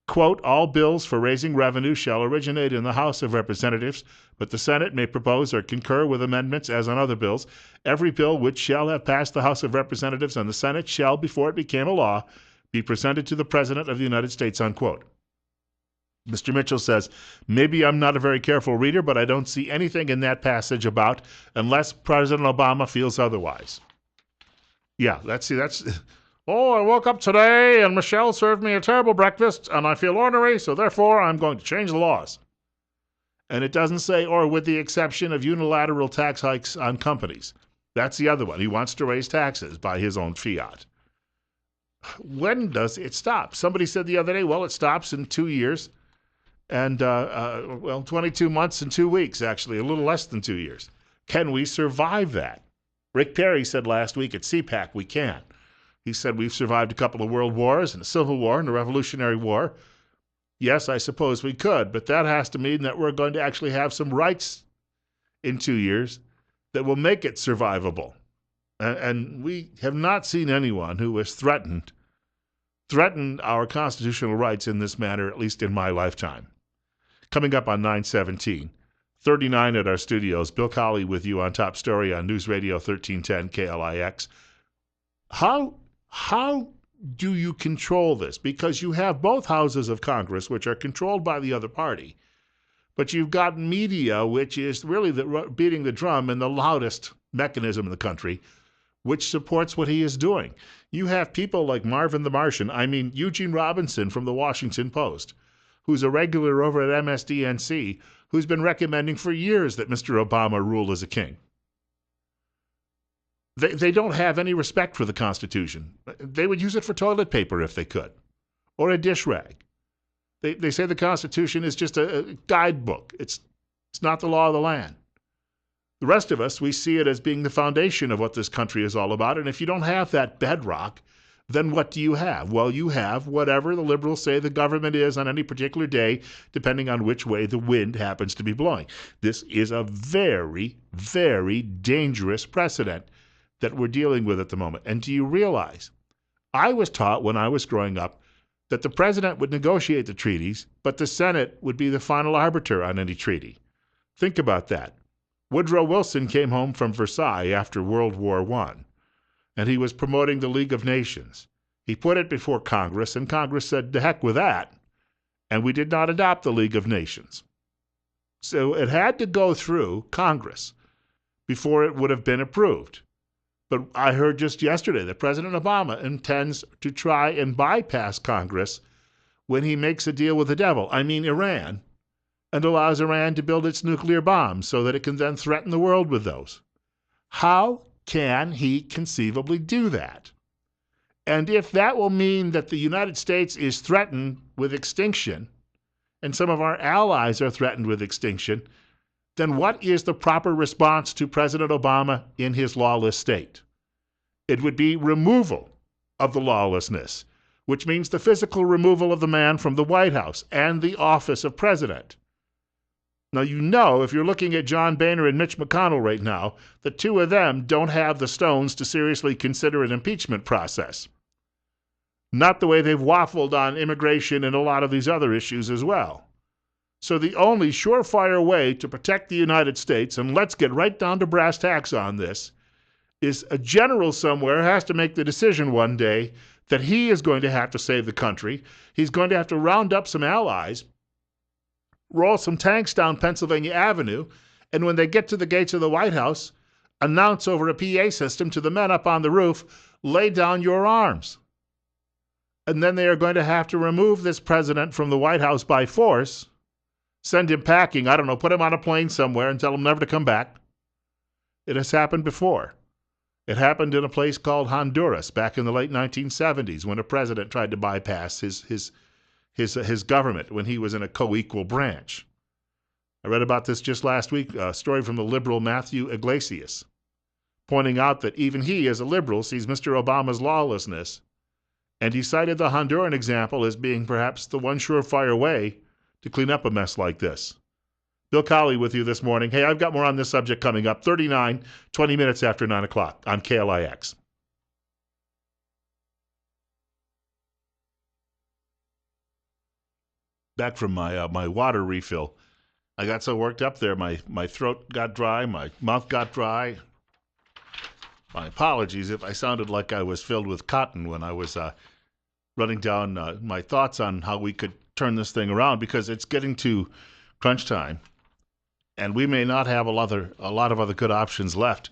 Quote, all bills for raising revenue shall originate in the House of Representatives, but the Senate may propose or concur with amendments as on other bills. Every bill which shall have passed the House of Representatives and the Senate shall, before it became a law, be presented to the President of the United States, unquote. Mr. Mitchell says, maybe I'm not a very careful reader, but I don't see anything in that passage about unless President Obama feels otherwise. Yeah, that's, oh, I woke up today and Michelle served me a terrible breakfast and I feel ornery, so therefore I'm going to change the laws. And it doesn't say, or with the exception of unilateral tax hikes on companies. That's the other one. He wants to raise taxes by his own fiat. When does it stop? Somebody said the other day, well, it stops in 2 years. And, 22 months and 2 weeks, actually, a little less than 2 years. Can we survive that? Rick Perry said last week at CPAC we can. He said we've survived a couple of world wars and a civil war and a revolutionary war. Yes, I suppose we could, but that has to mean that we're going to actually have some rights in 2 years that will make it survivable. And we have not seen anyone who has threatened our constitutional rights in this manner, at least in my lifetime. Coming up on 9:17, 39 at our studios, Bill Colley with you on Top Story on News Radio 1310 KLIX. How do you control this? Because you have both houses of Congress, which are controlled by the other party, but you've got media, which is really beating the drum in the loudest mechanism in the country, which supports what he is doing. You have people like Marvin the Martian, Eugene Robinson from the Washington Post, who's a regular over at MSDNC, who's been recommending for years that Mr. Obama rule as a king. They don't have any respect for the Constitution. They would use it for toilet paper if they could, or a dish rag. They say the Constitution is just a guidebook. It's not the law of the land. The rest of us, we see it as being the foundation of what this country is all about. And if you don't have that bedrock, then what do you have? Well, you have whatever the liberals say the government is on any particular day, depending on which way the wind happens to be blowing. This is a very, very dangerous precedent that we're dealing with at the moment. And do you realize, I was taught when I was growing up that the president would negotiate the treaties, but the Senate would be the final arbiter on any treaty. Think about that. Woodrow Wilson came home from Versailles after World War I, and he was promoting the League of Nations. He put it before Congress, and Congress said, "The heck with that," and we did not adopt the League of Nations. So it had to go through Congress before it would have been approved. But I heard just yesterday that President Obama intends to try and bypass Congress when he makes a deal with the devil, I mean Iran, and allows Iran to build its nuclear bombs so that it can then threaten the world with those. How can he conceivably do that? And if that will mean that the United States is threatened with extinction, and some of our allies are threatened with extinction, then what is the proper response to President Obama in his lawless state? It would be removal of the lawlessness, which means the physical removal of the man from the White House and the office of president. Now, you know, if you're looking at John Boehner and Mitch McConnell right now, the two of them don't have the stones to seriously consider an impeachment process. Not the way they've waffled on immigration and a lot of these other issues as well. So the only surefire way to protect the United States, and let's get right down to brass tacks on this, is a general somewhere has to make the decision one day that he is going to have to save the country. He's going to have to round up some allies, roll some tanks down Pennsylvania Avenue, and when they get to the gates of the White House, announce over a PA system to the men up on the roof, "Lay down your arms." And then they are going to have to remove this president from the White House by force, send him packing, I don't know, put him on a plane somewhere and tell him never to come back. It has happened before. It happened in a place called Honduras back in the late 1970s when a president tried to bypass his government when he was in a co-equal branch. I read about this just last week, a story from the liberal Matthew Iglesias, pointing out that even he, as a liberal, sees Mr. Obama's lawlessness, and he cited the Honduran example as being perhaps the one surefire way to clean up a mess like this. Bill Colley with you this morning. Hey, I've got more on this subject coming up, 20 minutes after 9 o'clock on KLIX. Back from my water refill. I got so worked up there, my throat got dry, my mouth got dry. My apologies if I sounded like I was filled with cotton when I was running down my thoughts on how we could turn this thing around, because it's getting to crunch time, and we may not have a lot of other good options left.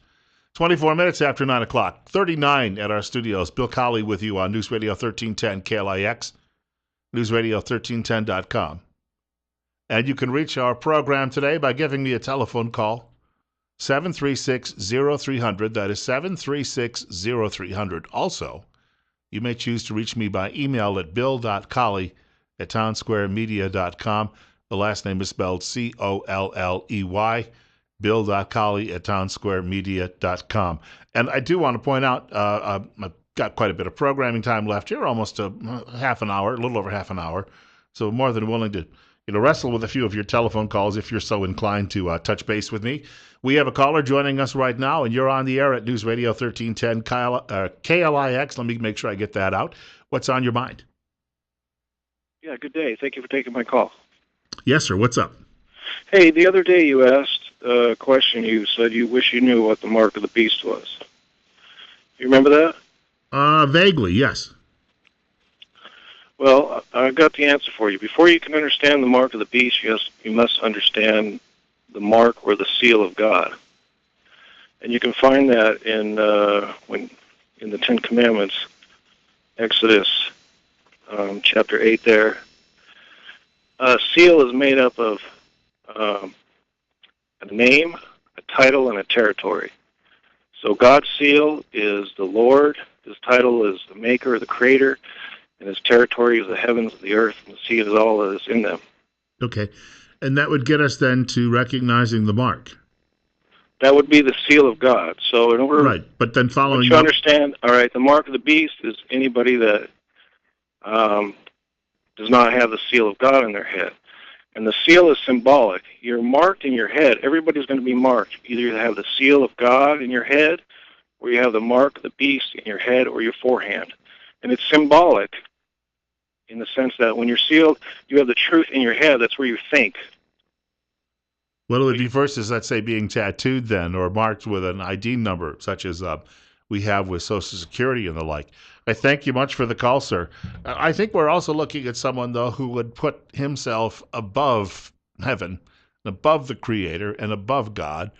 24 minutes after 9 o'clock, 39 at our studios. Bill Colley with you on News Radio 1310 KLIX, newsradio1310.com. And you can reach our program today by giving me a telephone call, 736-0300. That is 736-0300. Also, you may choose to reach me by email at bill.colley@townsquaremedia.com. The last name is spelled Colley, bill.colley@townsquaremedia.com. And I do want to point out, I've got quite a bit of programming time left here, almost a half an hour, a little over half an hour. So more than willing to wrestle with a few of your telephone calls if you're so inclined to touch base with me. We have a caller joining us right now, and you're on the air at News Radio 1310 KLIX. Let me make sure I get that out. What's on your mind? Yeah, good day. Thank you for taking my call. Yes, sir. What's up? Hey, the other day you asked a question. You said you wish you knew what the mark of the beast was. You remember that? Vaguely, yes. Well, I got the answer for you. Before you can understand the mark of the beast, you must understand the mark or the seal of God. And you can find that in the Ten Commandments, Exodus chapter 8 there. A seal is made up of a name, a title, and a territory. So God's seal is the Lord, his title is the Maker, the Creator, and his territory is the heavens, the earth, and the sea is all that is in them. Okay. And that would get us then to recognizing the mark. That would be the seal of God. So in order, right, but then following you understand, all right, the mark of the beast is anybody that does not have the seal of God in their head. And the seal is symbolic. You're marked in your head. Everybody's going to be marked. Either you have the seal of God in your head, or you have the mark of the beast in your head or your forehand. And it's symbolic in the sense that when you're sealed, you have the truth in your head. That's where you think. Well, it would be versus, let's say, being tattooed then or marked with an ID number, such as we have with Social Security and the like. I thank you much for the call, sir. I think we're also looking at someone, though, who would put himself above heaven, above the Creator, and above God.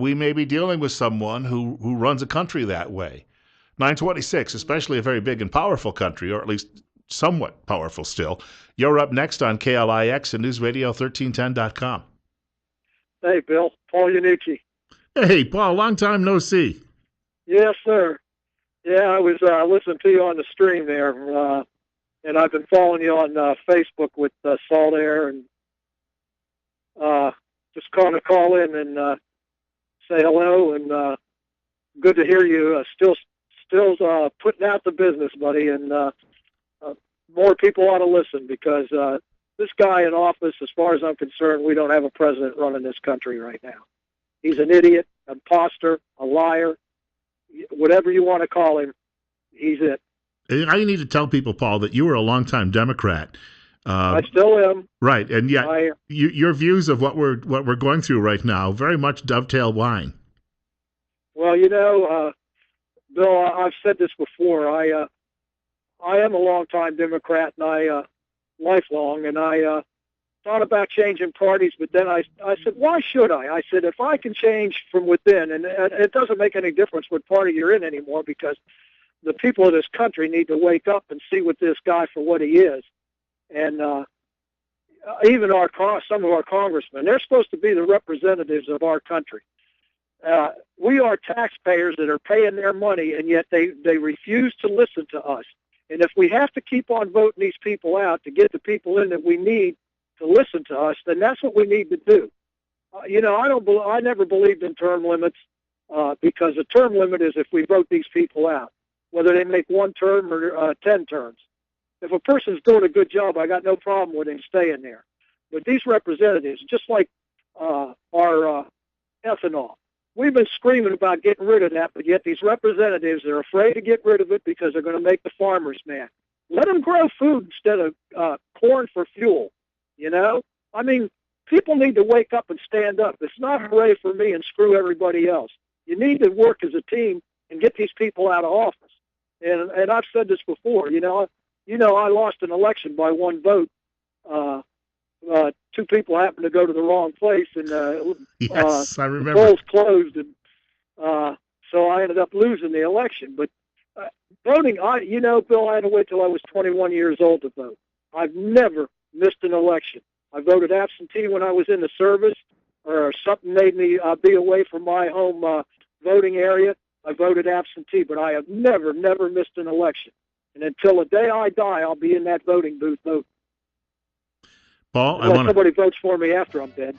We may be dealing with someone who runs a country that way. 926, especially a very big and powerful country, or at least somewhat powerful still. You're up next on KLIX and News Radio 1310.com. Hey, Bill. Paul Yanucci. Hey, Paul, long time no see. Yes, sir. Yeah, I was listening to you on the stream there, and I've been following you on Facebook with Salt Air, and just calling to call in and say hello, and good to hear you still putting out the business, buddy, and more people ought to listen because this guy in office, as far as I'm concerned, we don't have a president running this country right now. He's an idiot, imposter, a liar, whatever you want to call him, he's it. I need to tell people, Paul, that you were a longtime Democrat. I still am. Right, and yet your views of what we're going through right now very much dovetail line. Well, Bill, I've said this before. I am a longtime Democrat, and I lifelong, and I thought about changing parties, but then I said, why should I? I said, if I can change from within, and it doesn't make any difference what party you're in anymore, because the people of this country need to wake up and see what this guy for what he is. And even some of our congressmen, they're supposed to be the representatives of our country. We are taxpayers that are paying their money, and yet they refuse to listen to us. And if we have to keep on voting these people out to get the people in that we need to listen to us, then that's what we need to do. I never believed in term limits because a term limit is if we vote these people out, whether they make one term or 10 terms. If a person's doing a good job, I got no problem with him staying there. But these representatives, just like our ethanol, we've been screaming about getting rid of that, but yet these representatives are afraid to get rid of it because they're going to make the farmers mad. Let them grow food instead of corn for fuel. I mean, people need to wake up and stand up. It's not hooray for me and screw everybody else. You need to work as a team and get these people out of office. And I've said this before. I lost an election by one vote. Two people happened to go to the wrong place, and yes, I remember. The polls closed, and so I ended up losing the election. But voting, Bill, I had to wait till I was 21 years old to vote. I've never missed an election. I voted absentee when I was in the service, or something made me be away from my home voting area. I voted absentee, but I have never missed an election. And until the day I die, I'll be in that voting booth voting. Paul, somebody votes for me after I'm dead.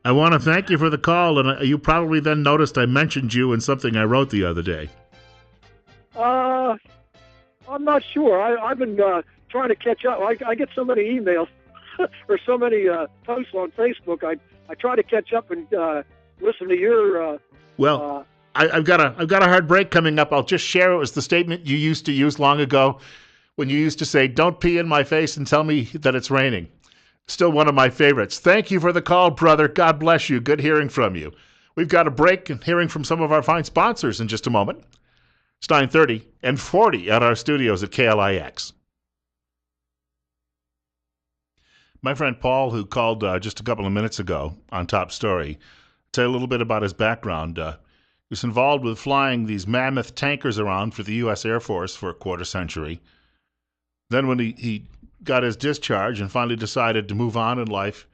I want to thank you for the call, and you probably then noticed I mentioned you in something I wrote the other day. I'm not sure. I've been trying to catch up. I get so many emails or so many posts on Facebook. I try to catch up and listen to your. I've got a hard break coming up. I'll just share it was the statement you used to use long ago when you used to say, "Don't pee in my face and tell me that it's raining." Still one of my favorites. Thank you for the call, brother. God bless you. Good hearing from you. We've got a break and hearing from some of our fine sponsors in just a moment. It's 9:30 and 40 at our studios at KLIX. My friend Paul, who called just a couple of minutes ago on Top Story, tell you a little bit about his background. He was involved with flying these mammoth tankers around for the U.S. Air Force for a quarter century. Then when he got his discharge and finally decided to move on in life,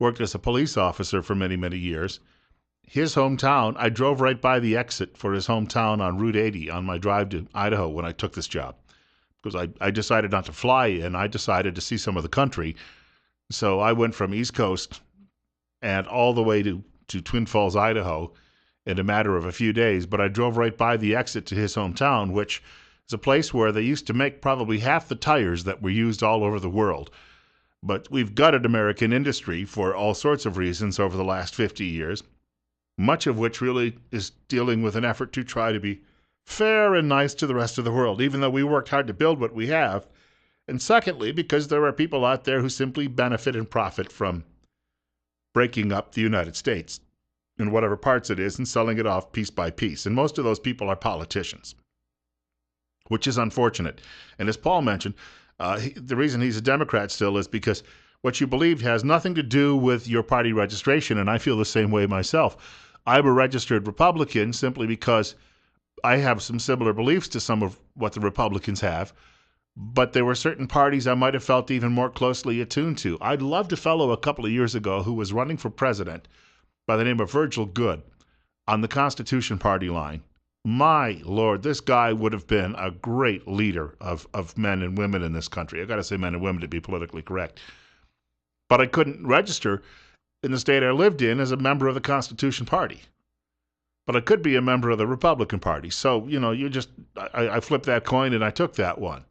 worked as a police officer for many, many years. His hometown, I drove right by the exit for his hometown on Route 80 on my drive to Idaho when I took this job. Because I decided not to fly in, I decided to see some of the country. So I went from East Coast and all the way to Twin Falls, Idaho in a matter of a few days. But I drove right by the exit to his hometown, which is a place where they used to make probably half the tires that were used all over the world. But we've gutted American industry for all sorts of reasons over the last 50 years, much of which really is dealing with an effort to try to be fair and nice to the rest of the world, even though we worked hard to build what we have. And secondly, because there are people out there who simply benefit and profit from breaking up the United States in whatever parts it is and selling it off piece by piece. And most of those people are politicians, which is unfortunate. And as Paul mentioned, the reason he's a Democrat still is because what you believe has nothing to do with your party registration, and I feel the same way myself. I'm a registered Republican simply because I have some similar beliefs to some of what the Republicans have, but there were certain parties I might have felt even more closely attuned to. I loved a fellow a couple of years ago who was running for president by the name of Virgil Goode on the Constitution Party line. My Lord, this guy would have been a great leader of men and women in this country. I got to say men and women to be politically correct. But I couldn't register in the state I lived in as a member of the Constitution Party. But I could be a member of the Republican Party. So, I flipped that coin and I took that one,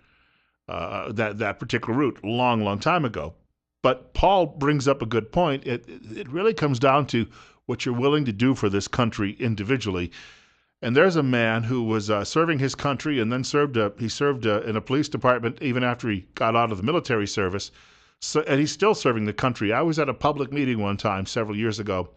that particular route a long, long time ago. But Paul brings up a good point. It really comes down to what you're willing to do for this country individually. And there's a man who was serving his country and then served in a police department even after he got out of the military service. So, and he's still serving the country. I was at a public meeting one time several years ago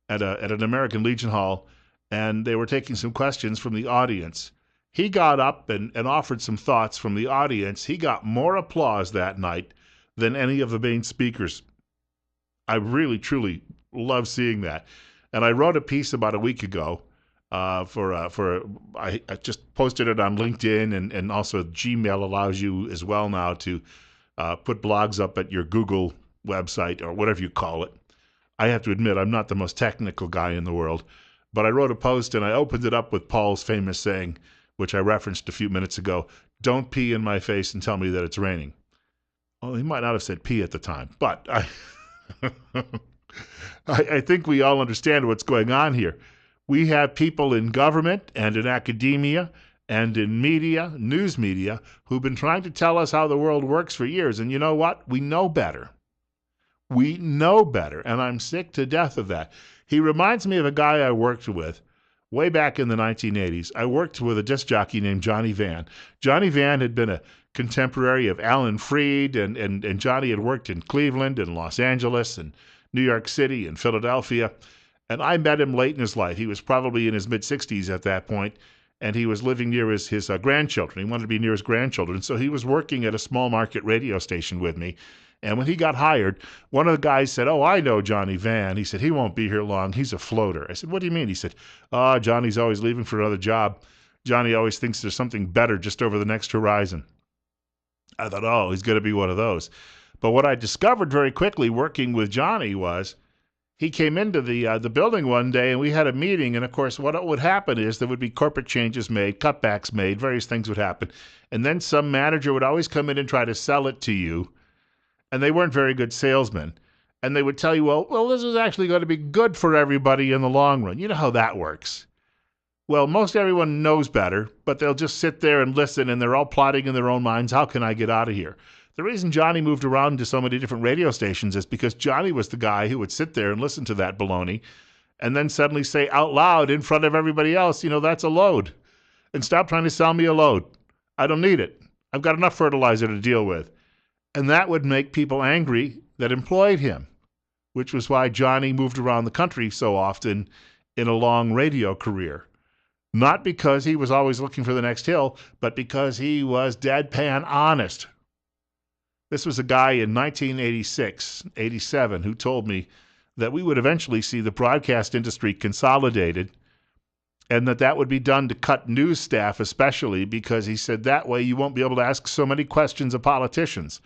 at an American Legion Hall, and they were taking some questions from the audience. He got up and offered some thoughts from the audience. He got more applause that night than any of the main speakers. I really, truly love seeing that. And I wrote a piece about a week ago I just posted it on LinkedIn, and also Gmail allows you as well now to put blogs up at your Google website or whatever you call it. I have to admit, I'm not the most technical guy in the world, but I wrote a post and I opened it up with Paul's famous saying, which I referenced a few minutes ago, "Don't pee in my face and tell me that it's raining." Well, he might not have said pee at the time, but I think we all understand what's going on here. We have people in government and in academia and in media, news media, who've been trying to tell us how the world works for years. And you know what? We know better. We know better, and I'm sick to death of that. He reminds me of a guy I worked with way back in the 1980s. I worked with a disc jockey named Johnny Vann. Johnny Vann had been a contemporary of Alan Freed, and Johnny had worked in Cleveland and Los Angeles and New York City and Philadelphia. And I met him late in his life. He was probably in his mid-60s at that point, and he was living near his grandchildren. He wanted to be near his grandchildren, so he was working at a small market radio station with me. And when he got hired, one of the guys said, "Oh, I know Johnny Vann." He said, "He won't be here long. He's a floater." I said, "What do you mean?" He said, "Oh, Johnny's always leaving for another job. Johnny always thinks there's something better just over the next horizon." I thought, oh, he's going to be one of those. But what I discovered very quickly working with Johnny was he came into the building one day and we had a meeting. And of course, what would happen is there would be corporate changes made, cutbacks made, various things would happen. And then some manager would always come in and try to sell it to you. And they weren't very good salesmen. And they would tell you, well, this is actually going to be good for everybody in the long run. You know how that works. Well, most everyone knows better, but they'll just sit there and listen, and they're all plotting in their own minds, how can I get out of here? The reason Johnny moved around to so many different radio stations is because Johnny was the guy who would sit there and listen to that baloney and then suddenly say out loud in front of everybody else, that's a load. And stop trying to sell me a load. I don't need it. I've got enough fertilizer to deal with. And that would make people angry that employed him, which was why Johnny moved around the country so often in a long radio career. Not because he was always looking for the next hill, but because he was deadpan honest. This was a guy in 1986, 87, who told me that we would eventually see the broadcast industry consolidated and that would be done to cut news staff especially, because he said that way you won't be able to ask so many questions of politicians.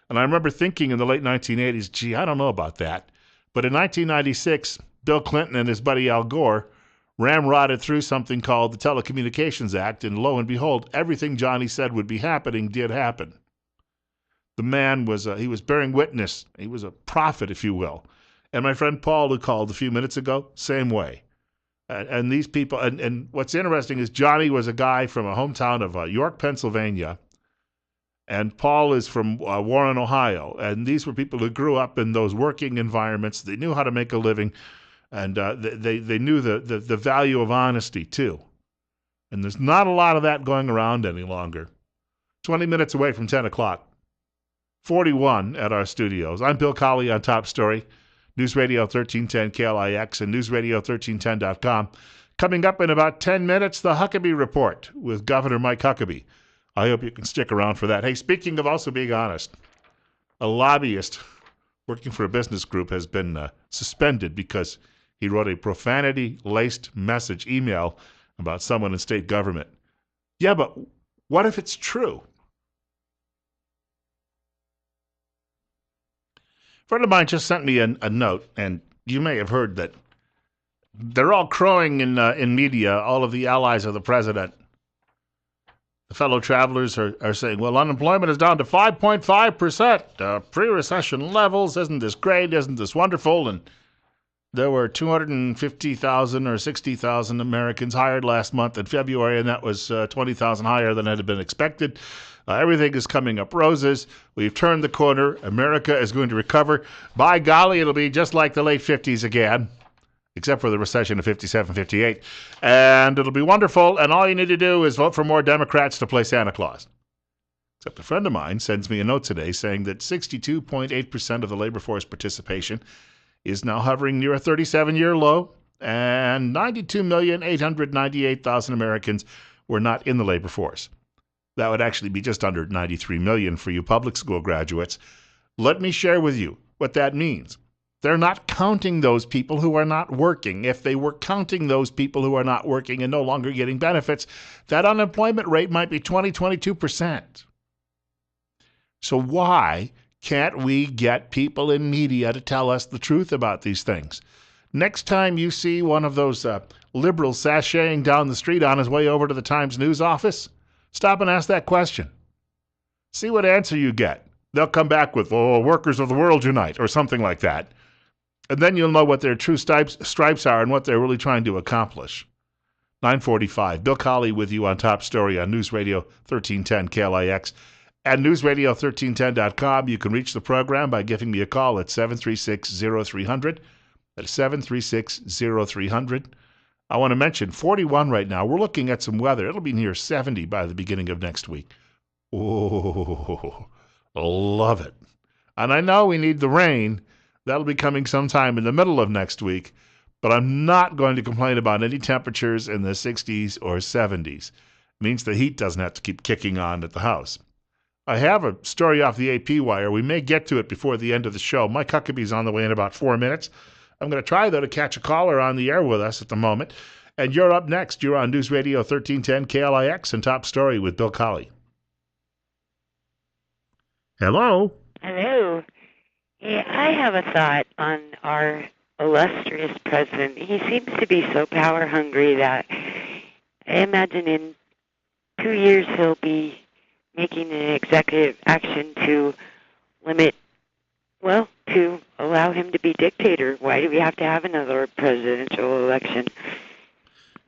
And I remember thinking in the late 1980s, gee, I don't know about that. But in 1996, Bill Clinton and his buddy Al Gore ramrodded through something called the Telecommunications Act, and lo and behold, everything Johnny said would be happening did happen. The man was bearing witness. He was a prophet, if you will. And my friend Paul, who called a few minutes ago, same way. And these people, and what's interesting is Johnny was a guy from a hometown of York, Pennsylvania, and Paul is from Warren, Ohio. And these were people who grew up in those working environments. They knew how to make a living. And they knew the value of honesty, too. And there's not a lot of that going around any longer. 20 minutes away from 10 o'clock. 41 at our studios. I'm Bill Colley on Top Story. News Radio 1310 KLIX and newsradio1310.com. Coming up in about 10 minutes, the Huckabee Report with Governor Mike Huckabee. I hope you can stick around for that. Hey, speaking of also being honest, a lobbyist working for a business group has been suspended because he wrote a profanity-laced email about someone in state government. Yeah, but what if it's true? A friend of mine just sent me a note, and you may have heard that they're all crowing in media, all of the allies of the president. The fellow travelers are saying, well, unemployment is down to 5.5%, pre-recession levels. Isn't this great? Isn't this wonderful? And there were 250,000 or 60,000 Americans hired last month in February, and that was 20,000 higher than had been expected. Everything is coming up roses. We've turned the corner. America is going to recover. By golly, it'll be just like the late 50s again, except for the recession of 57, 58. And it'll be wonderful, and all you need to do is vote for more Democrats to play Santa Claus. Except a friend of mine sends me a note today saying that 62.8% of the labor force participation is now hovering near a 37-year low, and 92,898,000 Americans were not in the labor force. That would actually be just under 93 million for you public school graduates. Let me share with you what that means. They're not counting those people who are not working. If they were counting those people who are not working and no longer getting benefits, that unemployment rate might be 22%. So why can't we get people in media to tell us the truth about these things? Next time you see one of those liberals sashaying down the street on his way over to the Times News office, stop and ask that question. See what answer you get. They'll come back with, oh, workers of the world unite, or something like that. And then you'll know what their true stripes are and what they're really trying to accomplish. 9:45. Bill Colley with you on Top Story on News Radio 1310 KLIX. At newsradio1310.com, you can reach the program by giving me a call at 736-0300. That's 736-0300. I want to mention 41 right now. We're looking at some weather. It'll be near 70 by the beginning of next week. Oh, love it. And I know we need the rain. That'll be coming sometime in the middle of next week. But I'm not going to complain about any temperatures in the 60s or 70s. It means the heat doesn't have to keep kicking on at the house. I have a story off the AP wire. We may get to it before the end of the show. Mike Huckabee's on the way in about 4 minutes. I'm going to try, though, to catch a caller on the air with us at the moment. And you're up next. You're on News Radio 1310 KLIX and Top Story with Bill Colley. Hello. Hello. Yeah, I have a thought on our illustrious president. He seems to be so power hungry that I imagine in 2 years he'll be making an executive action to limit, well, to allow him to be dictator. Why do we have to have another presidential election?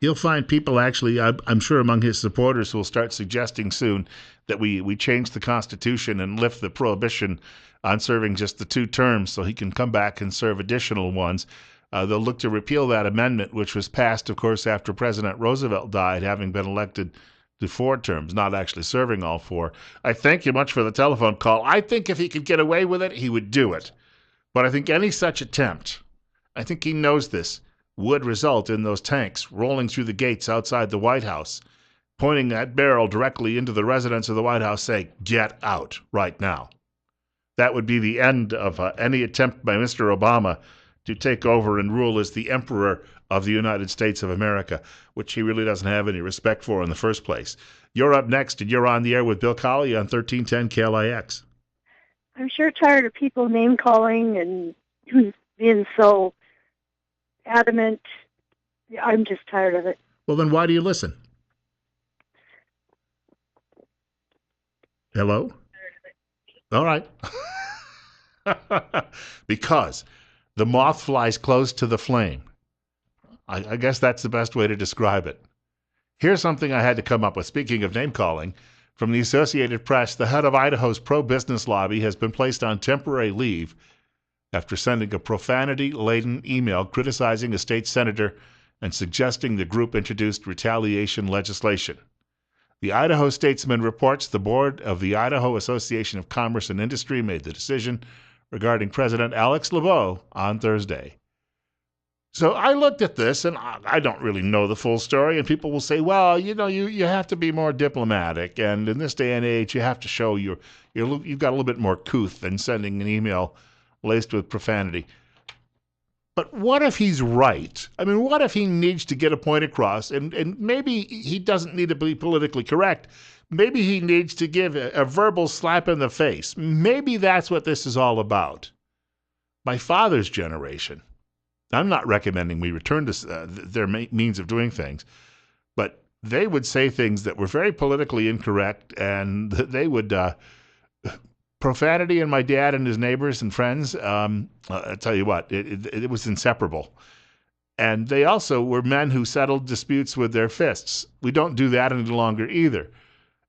You'll find people actually, I'm sure among his supporters, will start suggesting soon that we change the Constitution and lift the prohibition on serving just the 2 terms so he can come back and serve additional ones. They'll look to repeal that amendment, which was passed, of course, after President Roosevelt died, having been elected to 4 terms, not actually serving all 4. I thank you much for the telephone call. I think if he could get away with it, he would do it. But I think any such attempt, I think he knows this, would result in those tanks rolling through the gates outside the White House, pointing that barrel directly into the residents of the White House, saying, "Get out right now." That would be the end of any attempt by Mr. Obama to take over and rule as the emperor of the United States of America, which he really doesn't have any respect for in the first place. You're up next, and you're on the air with Bill Colley on 1310 KLIX. I'm sure tired of people name-calling and being so adamant. I'm just tired of it. Well, then why do you listen? Hello? All right. Because the moth flies close to the flame. I guess that's the best way to describe it. Here's something I had to come up with. Speaking of name-calling, from the Associated Press, the head of Idaho's pro-business lobby has been placed on temporary leave after sending a profanity-laden email criticizing a state senator and suggesting the group introduced retaliation legislation. The Idaho Statesman reports the board of the Idaho Association of Commerce and Industry made the decision, regarding President Alex LeBeau on Thursday. So I looked at this, and I don't really know the full story, and people will say, well, you have to be more diplomatic, and in this day and age, you have to show you've got a little bit more couth than sending an email laced with profanity. But what if he's right? I mean, what if he needs to get a point across, and maybe he doesn't need to be politically correct. Maybe he needs to give a verbal slap in the face. Maybe that's what this is all about. My father's generation, I'm not recommending we return to their means of doing things, but they would say things that were very politically incorrect, and they would profanity in my dad and his neighbors and friends. I tell you what, it was inseparable. And they also were men who settled disputes with their fists. We don't do that any longer either.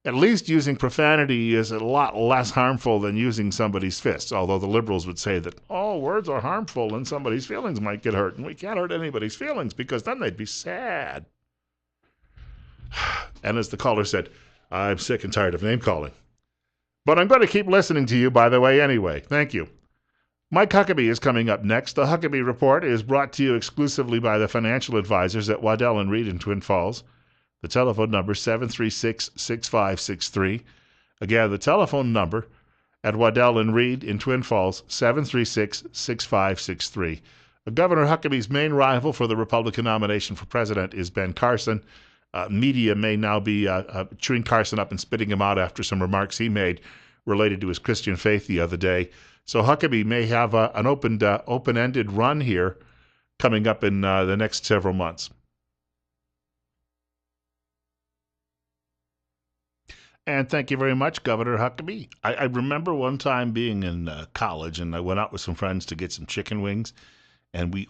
At least using profanity is a lot less harmful than using somebody's fists, although the liberals would say that, words are harmful and somebody's feelings might get hurt, and we can't hurt anybody's feelings because then they'd be sad. And as the caller said, I'm sick and tired of name-calling. But I'm going to keep listening to you, by the way, anyway. Thank you. Mike Huckabee is coming up next. The Huckabee Report is brought to you exclusively by the financial advisors at Waddell & Reed in Twin Falls. The telephone number is 736-6563. Again, the telephone number at Waddell & Reed in Twin Falls, 736-6563. Governor Huckabee's main rival for the Republican nomination for president is Ben Carson. Media may now be chewing Carson up and spitting him out after some remarks he made related to his Christian faith the other day. So Huckabee may have an open-ended run here coming up in the next several months. And thank you very much, Governor Huckabee. I remember one time being in college, and I went out with some friends to get some chicken wings, and we're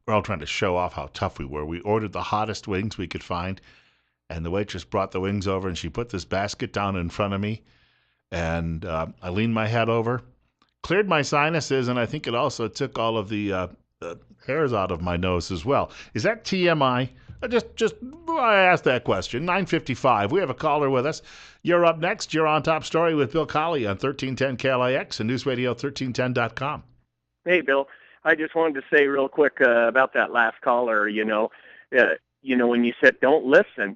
all trying to show off how tough we were. We ordered the hottest wings we could find, and the waitress brought the wings over, and she put this basket down in front of me, and I leaned my head over, cleared my sinuses, and I think it also took all of the hairs out of my nose as well. Is that TMI? I asked that question. 9:55. We have a caller with us. You're up next. You're on Top Story with Bill Colley on 1310 KLIX and NewsRadio1310.com. Hey, Bill. I just wanted to say real quick about that last caller. When you said don't listen,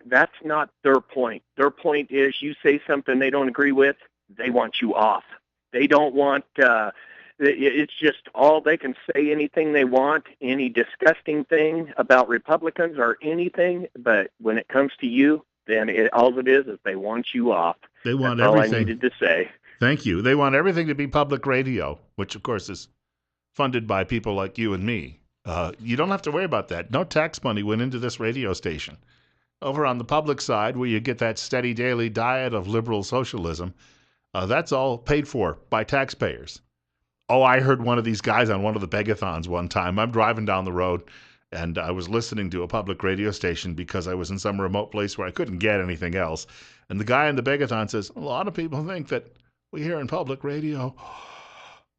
that's not their point. Their point is you say something they don't agree with, they want you off. They don't want. It's just all they can say anything they want, any disgusting thing about Republicans or anything. But when it comes to you, then all it is they want you off. They want That's everything. All I needed to say. Thank you. They want everything to be public radio, which of course is funded by people like you and me. You don't have to worry about that. No tax money went into this radio station. Over on the public side, where you get that steady daily diet of liberal socialism, that's all paid for by taxpayers. I heard one of these guys on one of the begathons one time. I'm driving down the road, and I was listening to a public radio station because I was in some remote place where I couldn't get anything else. And the guy in the begathon says, a lot of people think that we hear in public radio.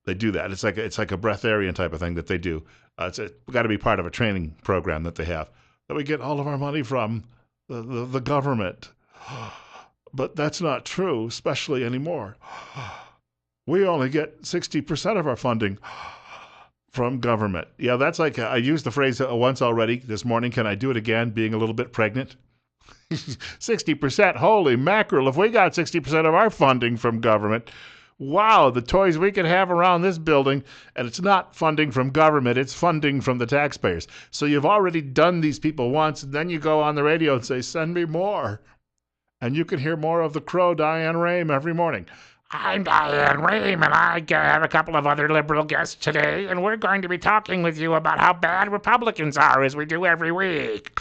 They do that. It's like a breatharian type of thing that they do. It's got to be part of a training program that they have. That we get all of our money from the government. But that's not true, especially anymore. We only get 60% of our funding from government. Yeah, that's like, I used the phrase once already this morning. Can I do it again, being a little bit pregnant? 60%, holy mackerel. If we got 60% of our funding from government, wow, the toys we could have around this building, and it's not funding from government, it's funding from the taxpayers. So you've already done these people once, and then you go on the radio and say, send me more. And you can hear more of the crow, Diane Rame, every morning. I'm Diane Rame, and I have a couple of other liberal guests today, and we're going to be talking with you about how bad Republicans are, as we do every week.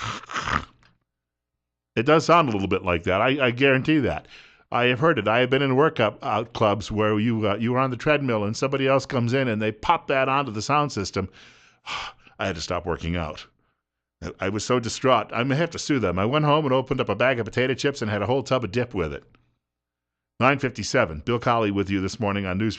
It does sound a little bit like that. I guarantee that. I have heard it. I have been in workout clubs where you were on the treadmill, and somebody else comes in, and they pop that onto the sound system. I had to stop working out. I was so distraught. I may have to sue them. I went home and opened up a bag of potato chips and had a whole tub of dip with it. 9:57. Bill Colley with you this morning on News